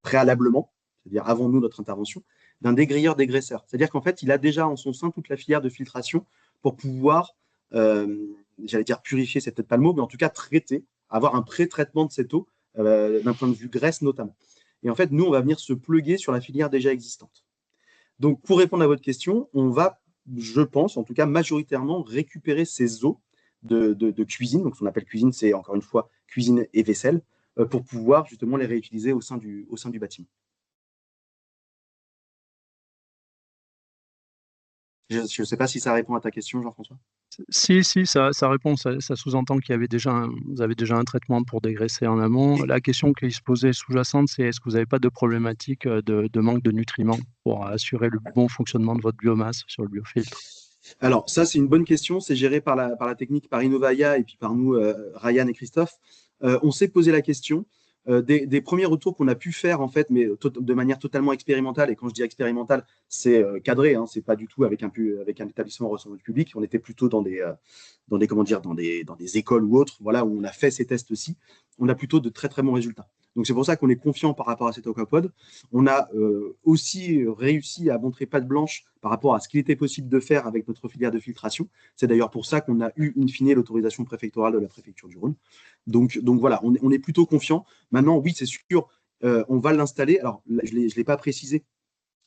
préalablement, c'est-à-dire avant nous, notre intervention, d'un dégrayeur-dégraisseur. C'est-à-dire qu'en fait, il a déjà en son sein toute la filière de filtration pour pouvoir, j'allais dire purifier, c'est peut-être pas le mot, mais en tout cas traiter, avoir un pré-traitement de cette eau, d'un point de vue graisse notamment. Et en fait, nous, on va venir se pluguer sur la filière déjà existante. Donc, pour répondre à votre question, on va, je pense, en tout cas majoritairement, récupérer ces eaux de cuisine. Donc, ce qu'on appelle cuisine, c'est encore une fois cuisine et vaisselle, pour pouvoir justement les réutiliser au sein du bâtiment. Je ne sais pas si ça répond à ta question, Jean-François. Si, ça répond, ça sous-entend qu'il y avait vous avez déjà un traitement pour dégraisser en amont. La question qui se posait sous-jacente, c'est est-ce que vous n'avez pas de problématique de manque de nutriments pour assurer le bon fonctionnement de votre biomasse sur le biofiltre? Alors, ça, c'est une bonne question. C'est géré par la technique, par Innovaya et puis par nous, Ryan et Christophe. On s'est posé la question. Des premiers retours qu'on a pu faire, en fait, mais de manière totalement expérimentale. Et quand je dis expérimentale, c'est cadré. Hein, c'est pas du tout avec un établissement recevant du public. On était plutôt dans des écoles ou autres, voilà, où on a fait ces tests aussi. On a plutôt de très, très bons résultats. Donc, c'est pour ça qu'on est confiant par rapport à cet aquapod. On a aussi réussi à montrer patte blanche par rapport à ce qu'il était possible de faire avec notre filière de filtration. C'est d'ailleurs pour ça qu'on a eu, in fine, l'autorisation préfectorale de la préfecture du Rhône. Donc voilà, on est plutôt confiant. Maintenant, oui, c'est sûr, on va l'installer. Alors, je ne l'ai pas précisé,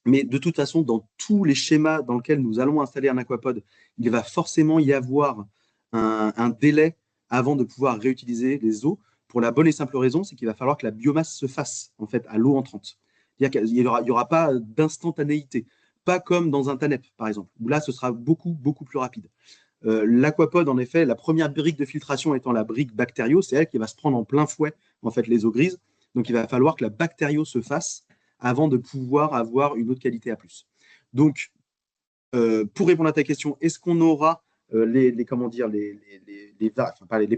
mais de toute façon, dans tous les schémas dans lesquels nous allons installer un aquapod, il va forcément y avoir un délai avant de pouvoir réutiliser les eaux, pour la bonne et simple raison, c'est qu'il va falloir que la biomasse se fasse en fait à l'eau entrante. C'est-à-dire qu'il n'y aura pas d'instantanéité, pas comme dans un TANEP par exemple, où là ce sera beaucoup, beaucoup plus rapide. L'aquapod, en effet, la première brique de filtration étant la brique bactério, c'est elle qui va se prendre en plein fouet en fait les eaux grises. Donc il va falloir que la bactério se fasse avant de pouvoir avoir une autre qualité à plus. Donc, pour répondre à ta question, est-ce qu'on aura les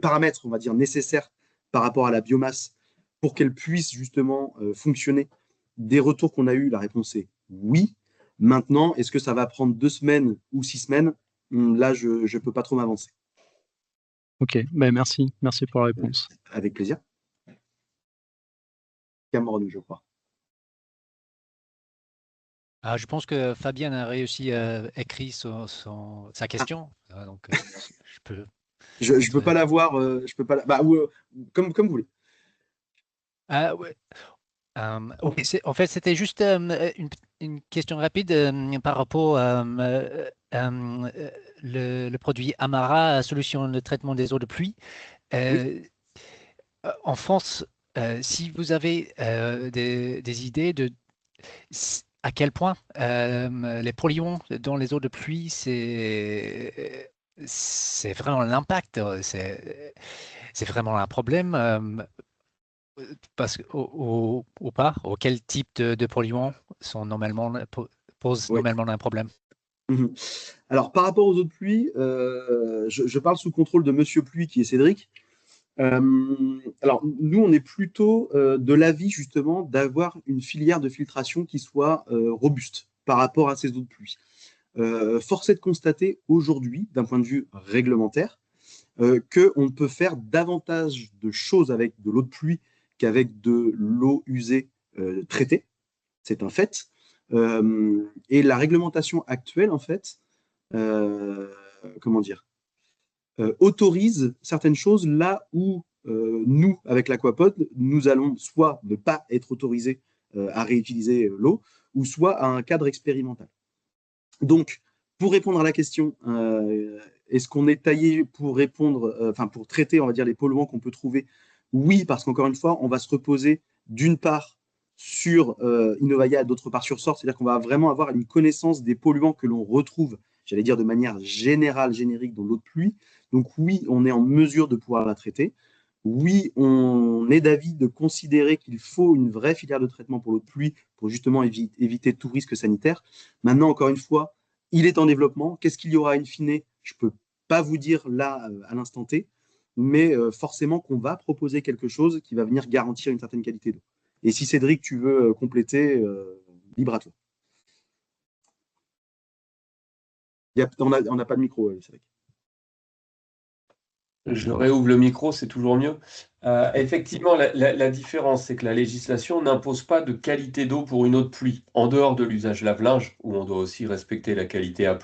paramètres, on va dire, nécessaires par rapport à la biomasse pour qu'elle puisse justement fonctionner? Des retours qu'on a eus, la réponse est oui. Maintenant, est-ce que ça va prendre 2 semaines ou 6 semaines? Là, je ne peux pas trop m'avancer. Ok, ben merci pour la réponse. Avec plaisir. Cameron, je crois. Je pense que Fabien a réussi à écrire sa question. Donc, je peux. Je ne peux pas la voir. Je peux pas. Comme vous voulez. Ouais. Ok, en fait, c'était juste une question rapide par rapport le produit Amara, solution de traitement des eaux de pluie. Oui. En France, si vous avez des idées de à quel point les polluants dans les eaux de pluie, c'est vraiment l'impact, c'est vraiment un problème. Parce que, ou pas, ou quel type de polluants posent Oui. normalement un problème? Alors, par rapport aux eaux de pluie, je parle sous contrôle de Monsieur Pluie, qui est Cédric. Alors, nous, on est plutôt de l'avis, justement, d'avoir une filière de filtration qui soit robuste par rapport à ces eaux de pluie. Force est de constater aujourd'hui, d'un point de vue réglementaire, qu'on ne peut faire davantage de choses avec de l'eau de pluie qu'avec de l'eau usée traitée. C'est un fait. Et la réglementation actuelle, en fait, comment dire, autorise certaines choses là où nous, avec l'aquapod, nous allons soit ne pas être autorisés à réutiliser l'eau, ou soit à un cadre expérimental. Donc, pour répondre à la question, est-ce qu'on est taillé pour répondre, pour traiter, on va dire, les polluants qu'on peut trouver Oui, parce qu'encore une fois, on va se reposer d'une part sur Innovaya, d'autre part sur SORT, c'est-à-dire qu'on va vraiment avoir une connaissance des polluants que l'on retrouve, j'allais dire de manière générale, générique, dans l'eau de pluie. Donc oui, on est en mesure de pouvoir la traiter. Oui, on est d'avis de considérer qu'il faut une vraie filière de traitement pour l'eau de pluie pour justement éviter tout risque sanitaire. Maintenant, encore une fois, il est en développement. Qu'est-ce qu'il y aura in fine? Je ne peux pas vous dire là à l'instant T, mais forcément qu'on va proposer quelque chose qui va venir garantir une certaine qualité d'eau. Et si Cédric, tu veux compléter, libre à toi. On n'a pas de micro, Cédric. Je réouvre le micro, c'est toujours mieux. Effectivement, la différence, c'est que la législation n'impose pas de qualité d'eau pour une eau de pluie, en dehors de l'usage lave-linge, où on doit aussi respecter la qualité A+.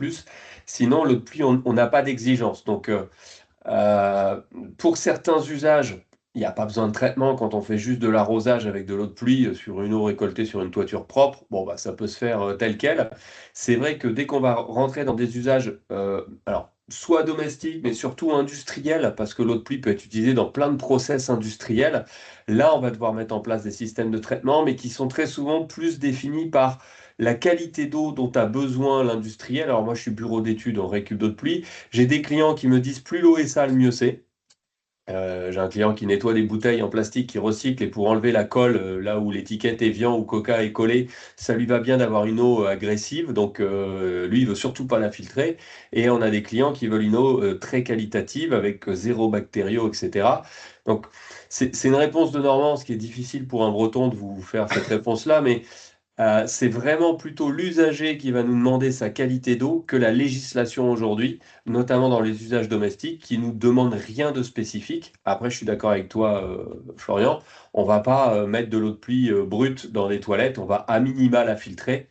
Sinon, l'eau de pluie, on n'a pas d'exigence. Donc, pour certains usages, il n'y a pas besoin de traitement quand on fait juste de l'arrosage avec de l'eau de pluie sur une eau récoltée sur une toiture propre. Bon, bah, ça peut se faire tel quel. C'est vrai que dès qu'on va rentrer dans des usages, alors, soit domestiques, mais surtout industriels, parce que l'eau de pluie peut être utilisée dans plein de process industriels, là, on va devoir mettre en place des systèmes de traitement, mais qui sont très souvent plus définis par la qualité d'eau dont a besoin l'industriel. Alors moi, je suis bureau d'études en récup d'eau de pluie. J'ai des clients qui me disent plus l'eau est sale, mieux c'est. J'ai un client qui nettoie des bouteilles en plastique, qui recycle, et pour enlever la colle, là où l'étiquette Evian ou Coca est collée, ça lui va bien d'avoir une eau agressive. Donc lui, il veut surtout pas la filtrer. Et on a des clients qui veulent une eau très qualitative avec zéro bactériaux, etc. Donc c'est une réponse de Normand, ce qui est difficile pour un Breton de vous faire cette réponse-là, mais c'est vraiment plutôt l'usager qui va nous demander sa qualité d'eau que la législation aujourd'hui, notamment dans les usages domestiques, qui nous demande rien de spécifique. Après, je suis d'accord avec toi, Florian, on va pas mettre de l'eau de pluie brute dans les toilettes, on va à minima la filtrer,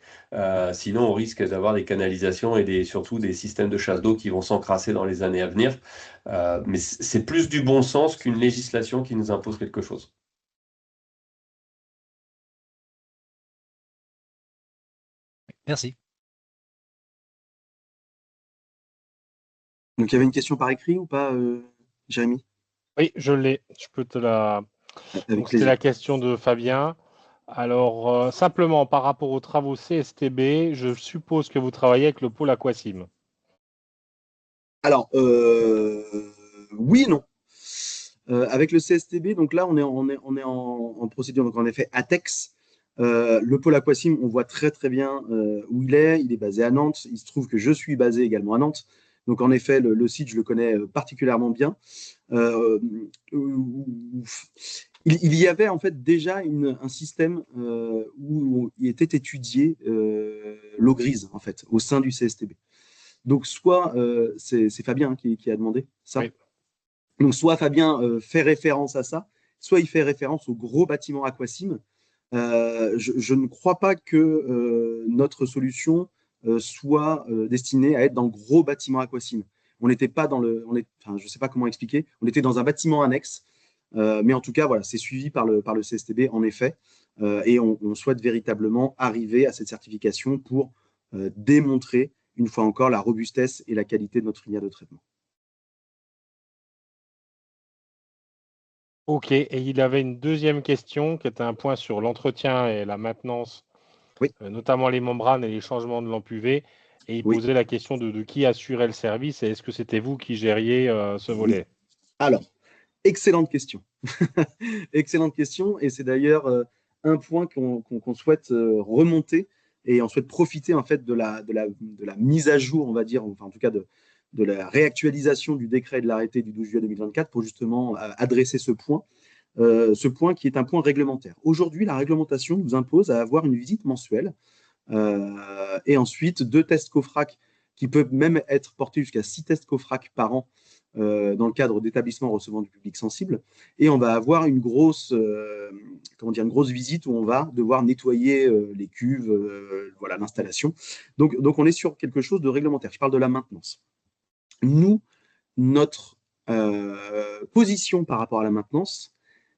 sinon on risque d'avoir des canalisations et surtout des systèmes de chasse d'eau qui vont s'encrasser dans les années à venir. Mais c'est plus du bon sens qu'une législation qui nous impose quelque chose. Merci. Donc il y avait une question par écrit ou pas, Jérémy? Oui, je l'ai. Je peux te la. Avec Donc, c'était plaisir. la question de Fabien. Alors, simplement par rapport aux travaux CSTB, je suppose que vous travaillez avec le pôle Aquasim. Alors, oui et non. Avec le CSTB, donc là, on est en procédure, donc en effet, ATEX. Le pôle Aquasim, on voit très très bien où il est. Il est basé à Nantes. Il se trouve que je suis basé également à Nantes. Donc en effet, le site, je le connais particulièrement bien. Il y avait en fait déjà un système où il était étudié l'eau grise en fait au sein du CSTB. Donc soit c'est Fabien qui a demandé ça. Oui. Donc soit Fabien fait référence à ça, soit il fait référence au gros bâtiment Aquasim. Je ne crois pas que notre solution soit destinée à être dans le gros bâtiment Aquasim. On n'était pas dans enfin, je ne sais pas comment expliquer. On était dans un bâtiment annexe, mais en tout cas, voilà, c'est suivi par le CSTB en effet, et on souhaite véritablement arriver à cette certification pour démontrer une fois encore la robustesse et la qualité de notre filière de traitement. Ok, et il avait une deuxième question qui était un point sur l'entretien et la maintenance, Oui. Notamment les membranes et les changements de lampe UV. Et il Oui. posait la question de qui assurait le service et est-ce que c'était vous qui gériez ce volet? Alors, excellente question. Excellente question, et c'est d'ailleurs un point qu'on souhaite remonter, et on souhaite profiter en fait de la mise à jour, on va dire, enfin en tout cas de la réactualisation du décret et de l'arrêté du 12 juillet 2024 pour justement adresser ce point qui est un point réglementaire. Aujourd'hui, la réglementation nous impose à avoir une visite mensuelle et ensuite 2 tests COFRAC qui peuvent même être portés jusqu'à 6 tests COFRAC par an dans le cadre d'établissements recevant du public sensible. Et on va avoir une grosse visite où on va devoir nettoyer les cuves, voilà, l'installation. Donc on est sur quelque chose de réglementaire. Je parle de la maintenance. Nous, notre position par rapport à la maintenance,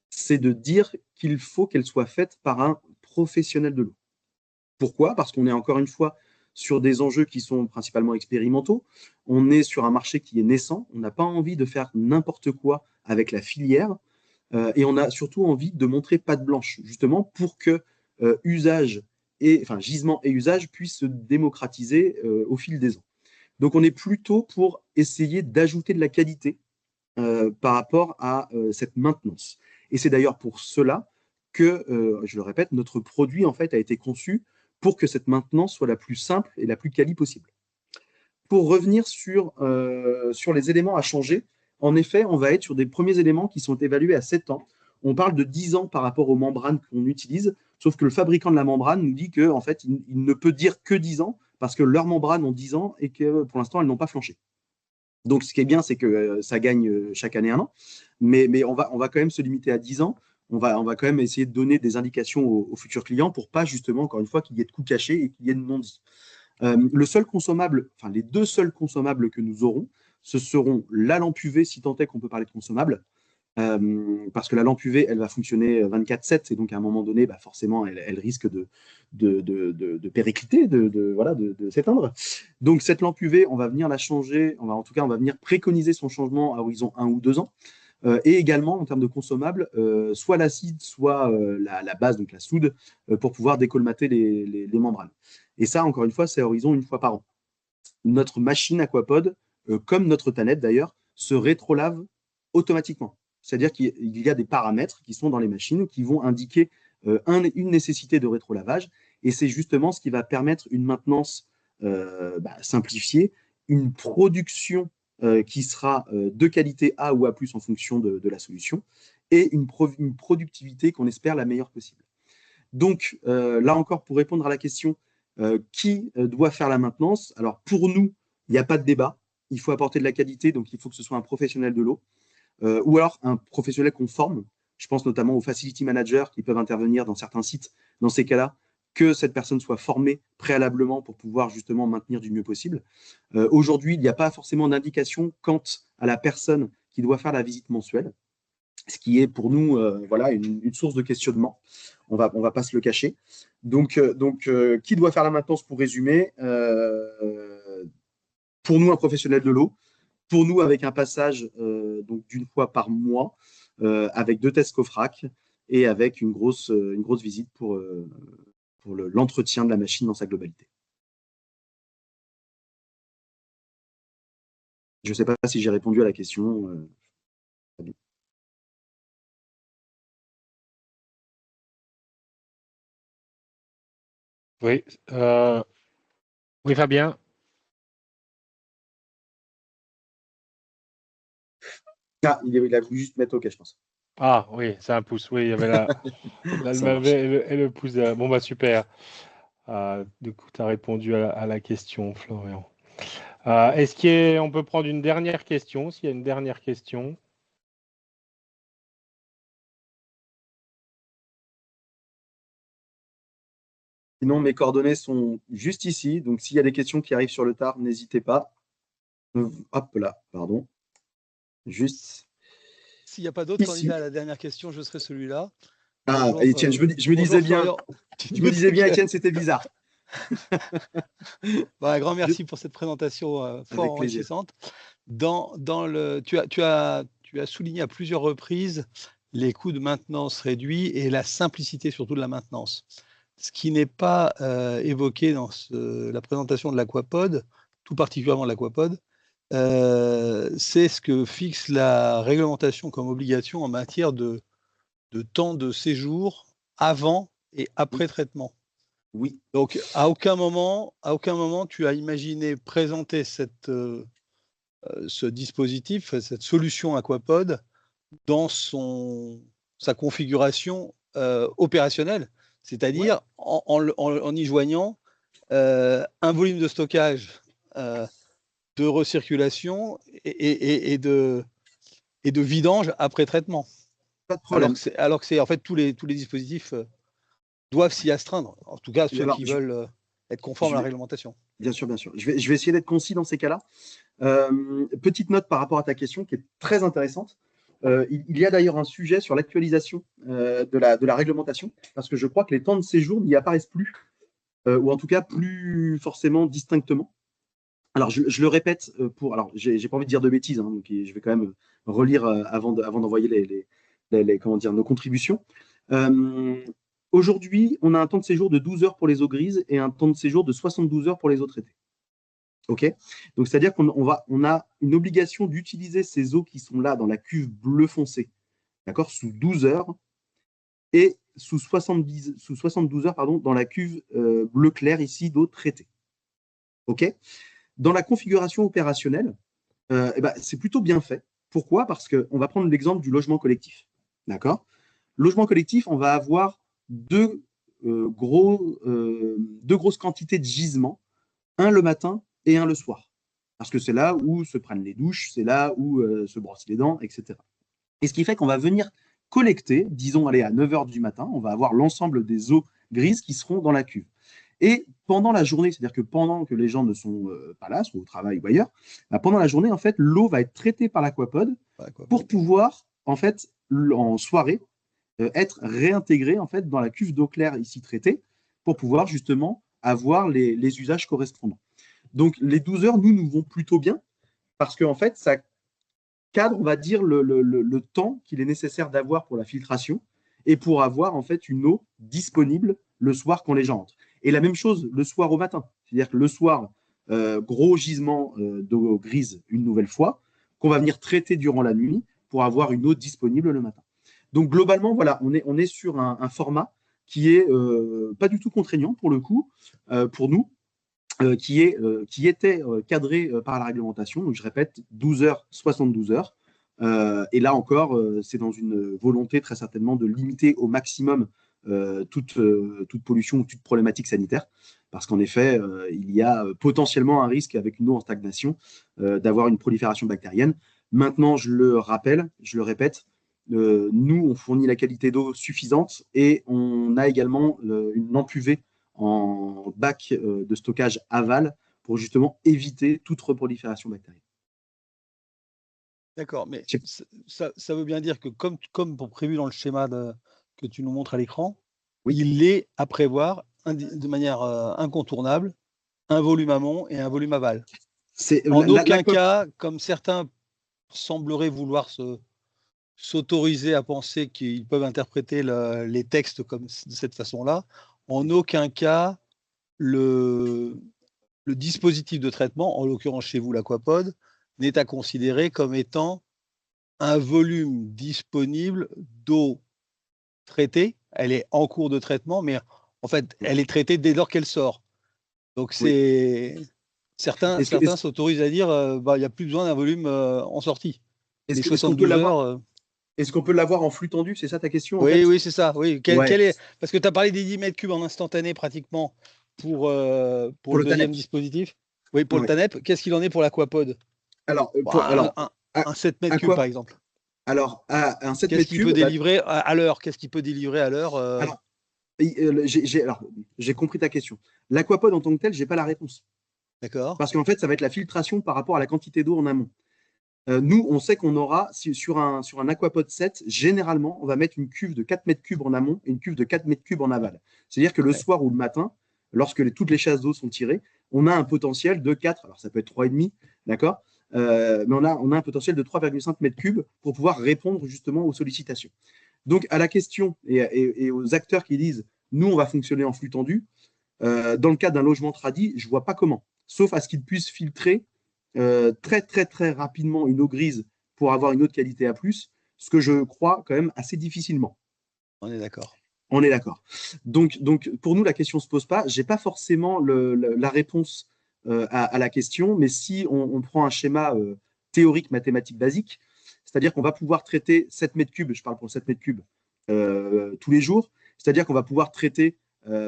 c'est de dire qu'il faut qu'elle soit faite par un professionnel de l'eau. Pourquoi? Parce qu'on est encore une fois sur des enjeux qui sont principalement expérimentaux. On est sur un marché qui est naissant. On n'a pas envie de faire n'importe quoi avec la filière. Et on a surtout envie de montrer patte blanche, justement, pour que gisement et usage puissent se démocratiser au fil des ans. Donc, on est plutôt pour essayer d'ajouter de la qualité par rapport à cette maintenance. Et c'est d'ailleurs pour cela que, je le répète, notre produit en fait a été conçu pour que cette maintenance soit la plus simple et la plus quali possible. Pour revenir sur les éléments à changer, en effet, on va être sur des premiers éléments qui sont évalués à 7 ans. On parle de 10 ans par rapport aux membranes qu'on utilise, sauf que le fabricant de la membrane nous dit qu'en fait, il ne peut dire que 10 ans parce que leurs membranes ont 10 ans et que pour l'instant, elles n'ont pas flanché. Donc, ce qui est bien, c'est que ça gagne chaque année 1 an, mais on va quand même se limiter à 10 ans. On va quand même essayer de donner des indications aux futurs clients pour pas, justement, encore une fois, qu'il y ait de coûts cachés et qu'il y ait de non-dits. Le seul consommable, enfin, les 2 seuls consommables que nous aurons, ce seront la lampe UV, si tant est qu'on peut parler de consommable, parce que la lampe UV, elle va fonctionner 24/7, et donc à un moment donné, forcément, elle risque de péricliter, de s'éteindre. Donc cette lampe UV, on va venir la changer, on va venir préconiser son changement à horizon 1 ou 2 ans. Et également, en termes de consommables, soit l'acide, soit la base, donc la soude, pour pouvoir décolmater les membranes. Et ça, encore une fois, c'est à horizon 1 fois par an. Notre machine Aquapod, comme notre tanette d'ailleurs, se rétrolave automatiquement. C'est-à-dire qu'il y a des paramètres qui sont dans les machines qui vont indiquer une nécessité de rétrolavage. Et c'est justement ce qui va permettre une maintenance simplifiée, une production qui sera de qualité A ou A+, en fonction de la solution, et une productivité qu'on espère la meilleure possible. Donc, là encore, pour répondre à la question, qui doit faire la maintenance? Alors, pour nous, il n'y a pas de débat. Il faut apporter de la qualité, donc il faut que ce soit un professionnel de l'eau, ou alors un professionnel qu'on forme. Je pense notamment aux facility managers qui peuvent intervenir dans certains sites. Dans ces cas-là, que cette personne soit formée préalablement pour pouvoir justement maintenir du mieux possible. Aujourd'hui, il n'y a pas forcément d'indication quant à la personne qui doit faire la visite mensuelle, ce qui est pour nous une source de questionnement. On va pas se le cacher. Donc, qui doit faire la maintenance, pour résumer? Pour nous, un professionnel de l'eau. Pour nous, avec un passage donc d'une fois par mois, avec 2 tests COFRAC et avec une grosse visite pour l'entretien de la machine dans sa globalité. Je ne sais pas si j'ai répondu à la question. Oui, oui, Fabien. Ah, il a voulu juste mettre OK, je pense. Ah oui, c'est un pouce. Oui, il y avait l'almavet et le pouce. Bon, super. Du coup, tu as répondu à la question, Florian. Est-ce qu'on peut prendre une dernière question, s'il y a une dernière question? Sinon, mes coordonnées sont juste ici. Donc, s'il y a des questions qui arrivent sur le tard, n'hésitez pas. Hop là, pardon. Juste. S'il n'y a pas d'autres candidats à la dernière question, je serai celui-là. Ah, bonjour, Étienne, je me disais bien. Je me disais bien, Étienne, c'était bizarre. Un grand merci pour cette présentation fort enrichissante. Tu as souligné à plusieurs reprises les coûts de maintenance réduits et la simplicité surtout de la maintenance. Ce qui n'est pas évoqué dans la présentation de l'Aquapod, tout particulièrement de l'Aquapod, c'est ce que fixe la réglementation comme obligation en matière de temps de séjour avant et après traitement. Oui. Donc, à aucun moment, tu as imaginé présenter ce dispositif, cette solution Aquapod dans sa configuration opérationnelle, c'est-à-dire en y joignant un volume de stockage, de recirculation et de vidange après traitement. Pas de problème. Alors que c'est en fait tous les dispositifs doivent s'y astreindre. En tout cas, ceux qui veulent être conformes à la réglementation. Bien sûr, bien sûr. Je vais essayer d'être concis dans ces cas-là. Petite note par rapport à ta question qui est très intéressante. Il y a d'ailleurs un sujet sur l'actualisation de la réglementation, parce que je crois que les temps de séjour n'y apparaissent plus, ou en tout cas plus forcément distinctement. Alors, je le répète, j'ai pas envie de dire de bêtises, donc je vais quand même relire avant d'envoyer nos contributions. Aujourd'hui, on a un temps de séjour de 12 heures pour les eaux grises et un temps de séjour de 72 heures pour les eaux traitées. OK? Donc, c'est-à-dire qu'on a une obligation d'utiliser ces eaux qui sont là dans la cuve bleu foncé, d'accord, sous 12 heures et sous 72 heures dans la cuve bleu clair ici d'eau traitée. OK? Dans la configuration opérationnelle, c'est plutôt bien fait. Pourquoi? Parce qu'on va prendre l'exemple du logement collectif. D'accord? Logement collectif, on va avoir deux grosses quantités de gisements, un le matin et un le soir. Parce que c'est là où se prennent les douches, c'est là où se brossent les dents, etc. Et ce qui fait qu'on va venir collecter, disons, allez, à 9 h du matin, on va avoir l'ensemble des eaux grises qui seront dans la cuve. Et pendant la journée, c'est-à-dire que pendant que les gens ne sont pas là, sont au travail ou ailleurs, pendant la journée, en fait, l'eau va être traitée par l'aquapod pour pouvoir, en fait, en soirée, être réintégrée en fait, dans la cuve d'eau claire ici traitée pour pouvoir justement avoir les usages correspondants. Donc, les 12 heures, nous vont plutôt bien parce qu'en fait, ça cadre, on va dire, le temps qu'il est nécessaire d'avoir pour la filtration et pour avoir en fait une eau disponible le soir quand les gens entrent. Et la même chose le soir au matin. C'est-à-dire que le soir, gros gisement d'eau grise une nouvelle fois, qu'on va venir traiter durant la nuit pour avoir une eau disponible le matin. Donc globalement, voilà, on est sur un format qui est pas du tout contraignant pour le coup, pour nous, qui était cadré par la réglementation. Donc je répète, 12 heures, 72 heures. Et là encore, c'est dans une volonté très certainement de limiter au maximum toute pollution ou toute problématique sanitaire. Parce qu'en effet, il y a potentiellement un risque avec une eau en stagnation d'avoir une prolifération bactérienne. Maintenant, je le rappelle, je le répète, nous, on fournit la qualité d'eau suffisante et on a également une lampe UV en bac de stockage aval pour justement éviter toute reprolifération bactérienne. D'accord, mais ça veut bien dire que comme pour prévu dans le schéma que tu nous montres à l'écran, oui, il est à prévoir de manière incontournable un volume amont et un volume aval. En aucun cas, comme certains sembleraient vouloir s'autoriser à penser qu'ils peuvent interpréter les textes de cette façon-là, en aucun cas le dispositif de traitement, en l'occurrence chez vous l'aquapod, n'est à considérer comme étant un volume disponible d'eau traitée. Elle est en cours de traitement, mais en fait, elle est traitée dès lors qu'elle sort. Donc, certains s'autorisent à dire il n'y a plus besoin d'un volume en sortie. Les 72 heures. Est-ce qu'on peut l'avoir en flux tendu? C'est ça ta question? Oui, oui, c'est ça. Oui. Parce que tu as parlé des 10 mètres cubes en instantané pratiquement pour le deuxième dispositif. Oui, pour le TANEP. Qu'est-ce qu'il en est pour l'aquapod? Un 7 mètres cubes, par exemple. Alors, un 7 mètres cubes. Qu'est-ce qu'il peut délivrer à l'heure? Qu'est-ce qu'il peut délivrer à l'heure? Alors, j'ai compris ta question. L'aquapod en tant que tel, je n'ai pas la réponse. D'accord. Parce qu'en fait, ça va être la filtration par rapport à la quantité d'eau en amont. Nous, on sait qu'on aura, sur un aquapod 7, généralement, on va mettre une cuve de 4 mètres cubes en amont et une cuve de 4 mètres cubes en aval. C'est-à-dire que le soir ou le matin, lorsque toutes les chasses d'eau sont tirées, on a un potentiel de 4, alors ça peut être 3,5, d'accord, mais on a un potentiel de 3,5 mètres cubes pour pouvoir répondre justement aux sollicitations. Donc, à la question et aux acteurs qui disent « nous, on va fonctionner en flux tendu », dans le cas d'un logement tradit, je ne vois pas comment, sauf à ce qu'ils puissent filtrer très, très, très rapidement une eau grise pour avoir une eau de qualité A+, ce que je crois quand même assez difficilement. On est d'accord. On est d'accord. Donc, pour nous, la question ne se pose pas. Je n'ai pas forcément la réponse à la question, mais si on prend un schéma théorique mathématique basique, c'est-à-dire qu'on va pouvoir traiter 7 mètres cubes, je parle pour 7 mètres cubes, tous les jours, c'est-à-dire qu'on va pouvoir traiter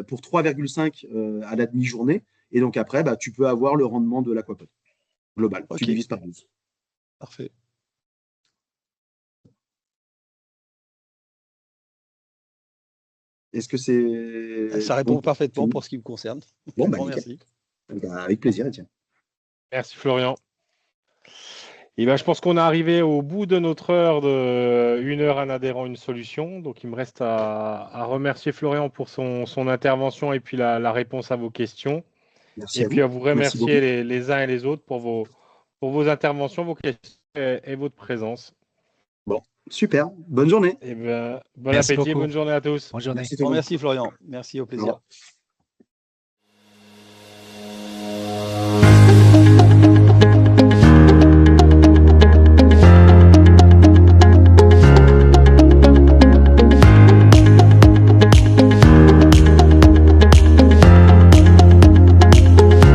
pour 3,5 à la demi-journée, et donc après, tu peux avoir le rendement de l'aquapod global. Okay. Tu divises par 12. Parfait. Est-ce que c'est... Ça répond parfaitement pour ce qui me concerne. Bon, merci. Avec plaisir, Étienne. Merci, Florian. Et je pense qu'on est arrivé au bout de notre heure de 1 heure un adhérent, une solution. Donc, il me reste à remercier Florian pour son intervention et puis la réponse à vos questions. Merci et puis à vous remercier les uns et les autres pour vos interventions, vos questions et votre présence. Bon, Super. Bonne journée. Et ben, bon Merci appétit, beaucoup. bonne journée à tous. Bonne journée. Merci, tout le Bon, monde. merci Florian. Merci, au Au plaisir. revoir.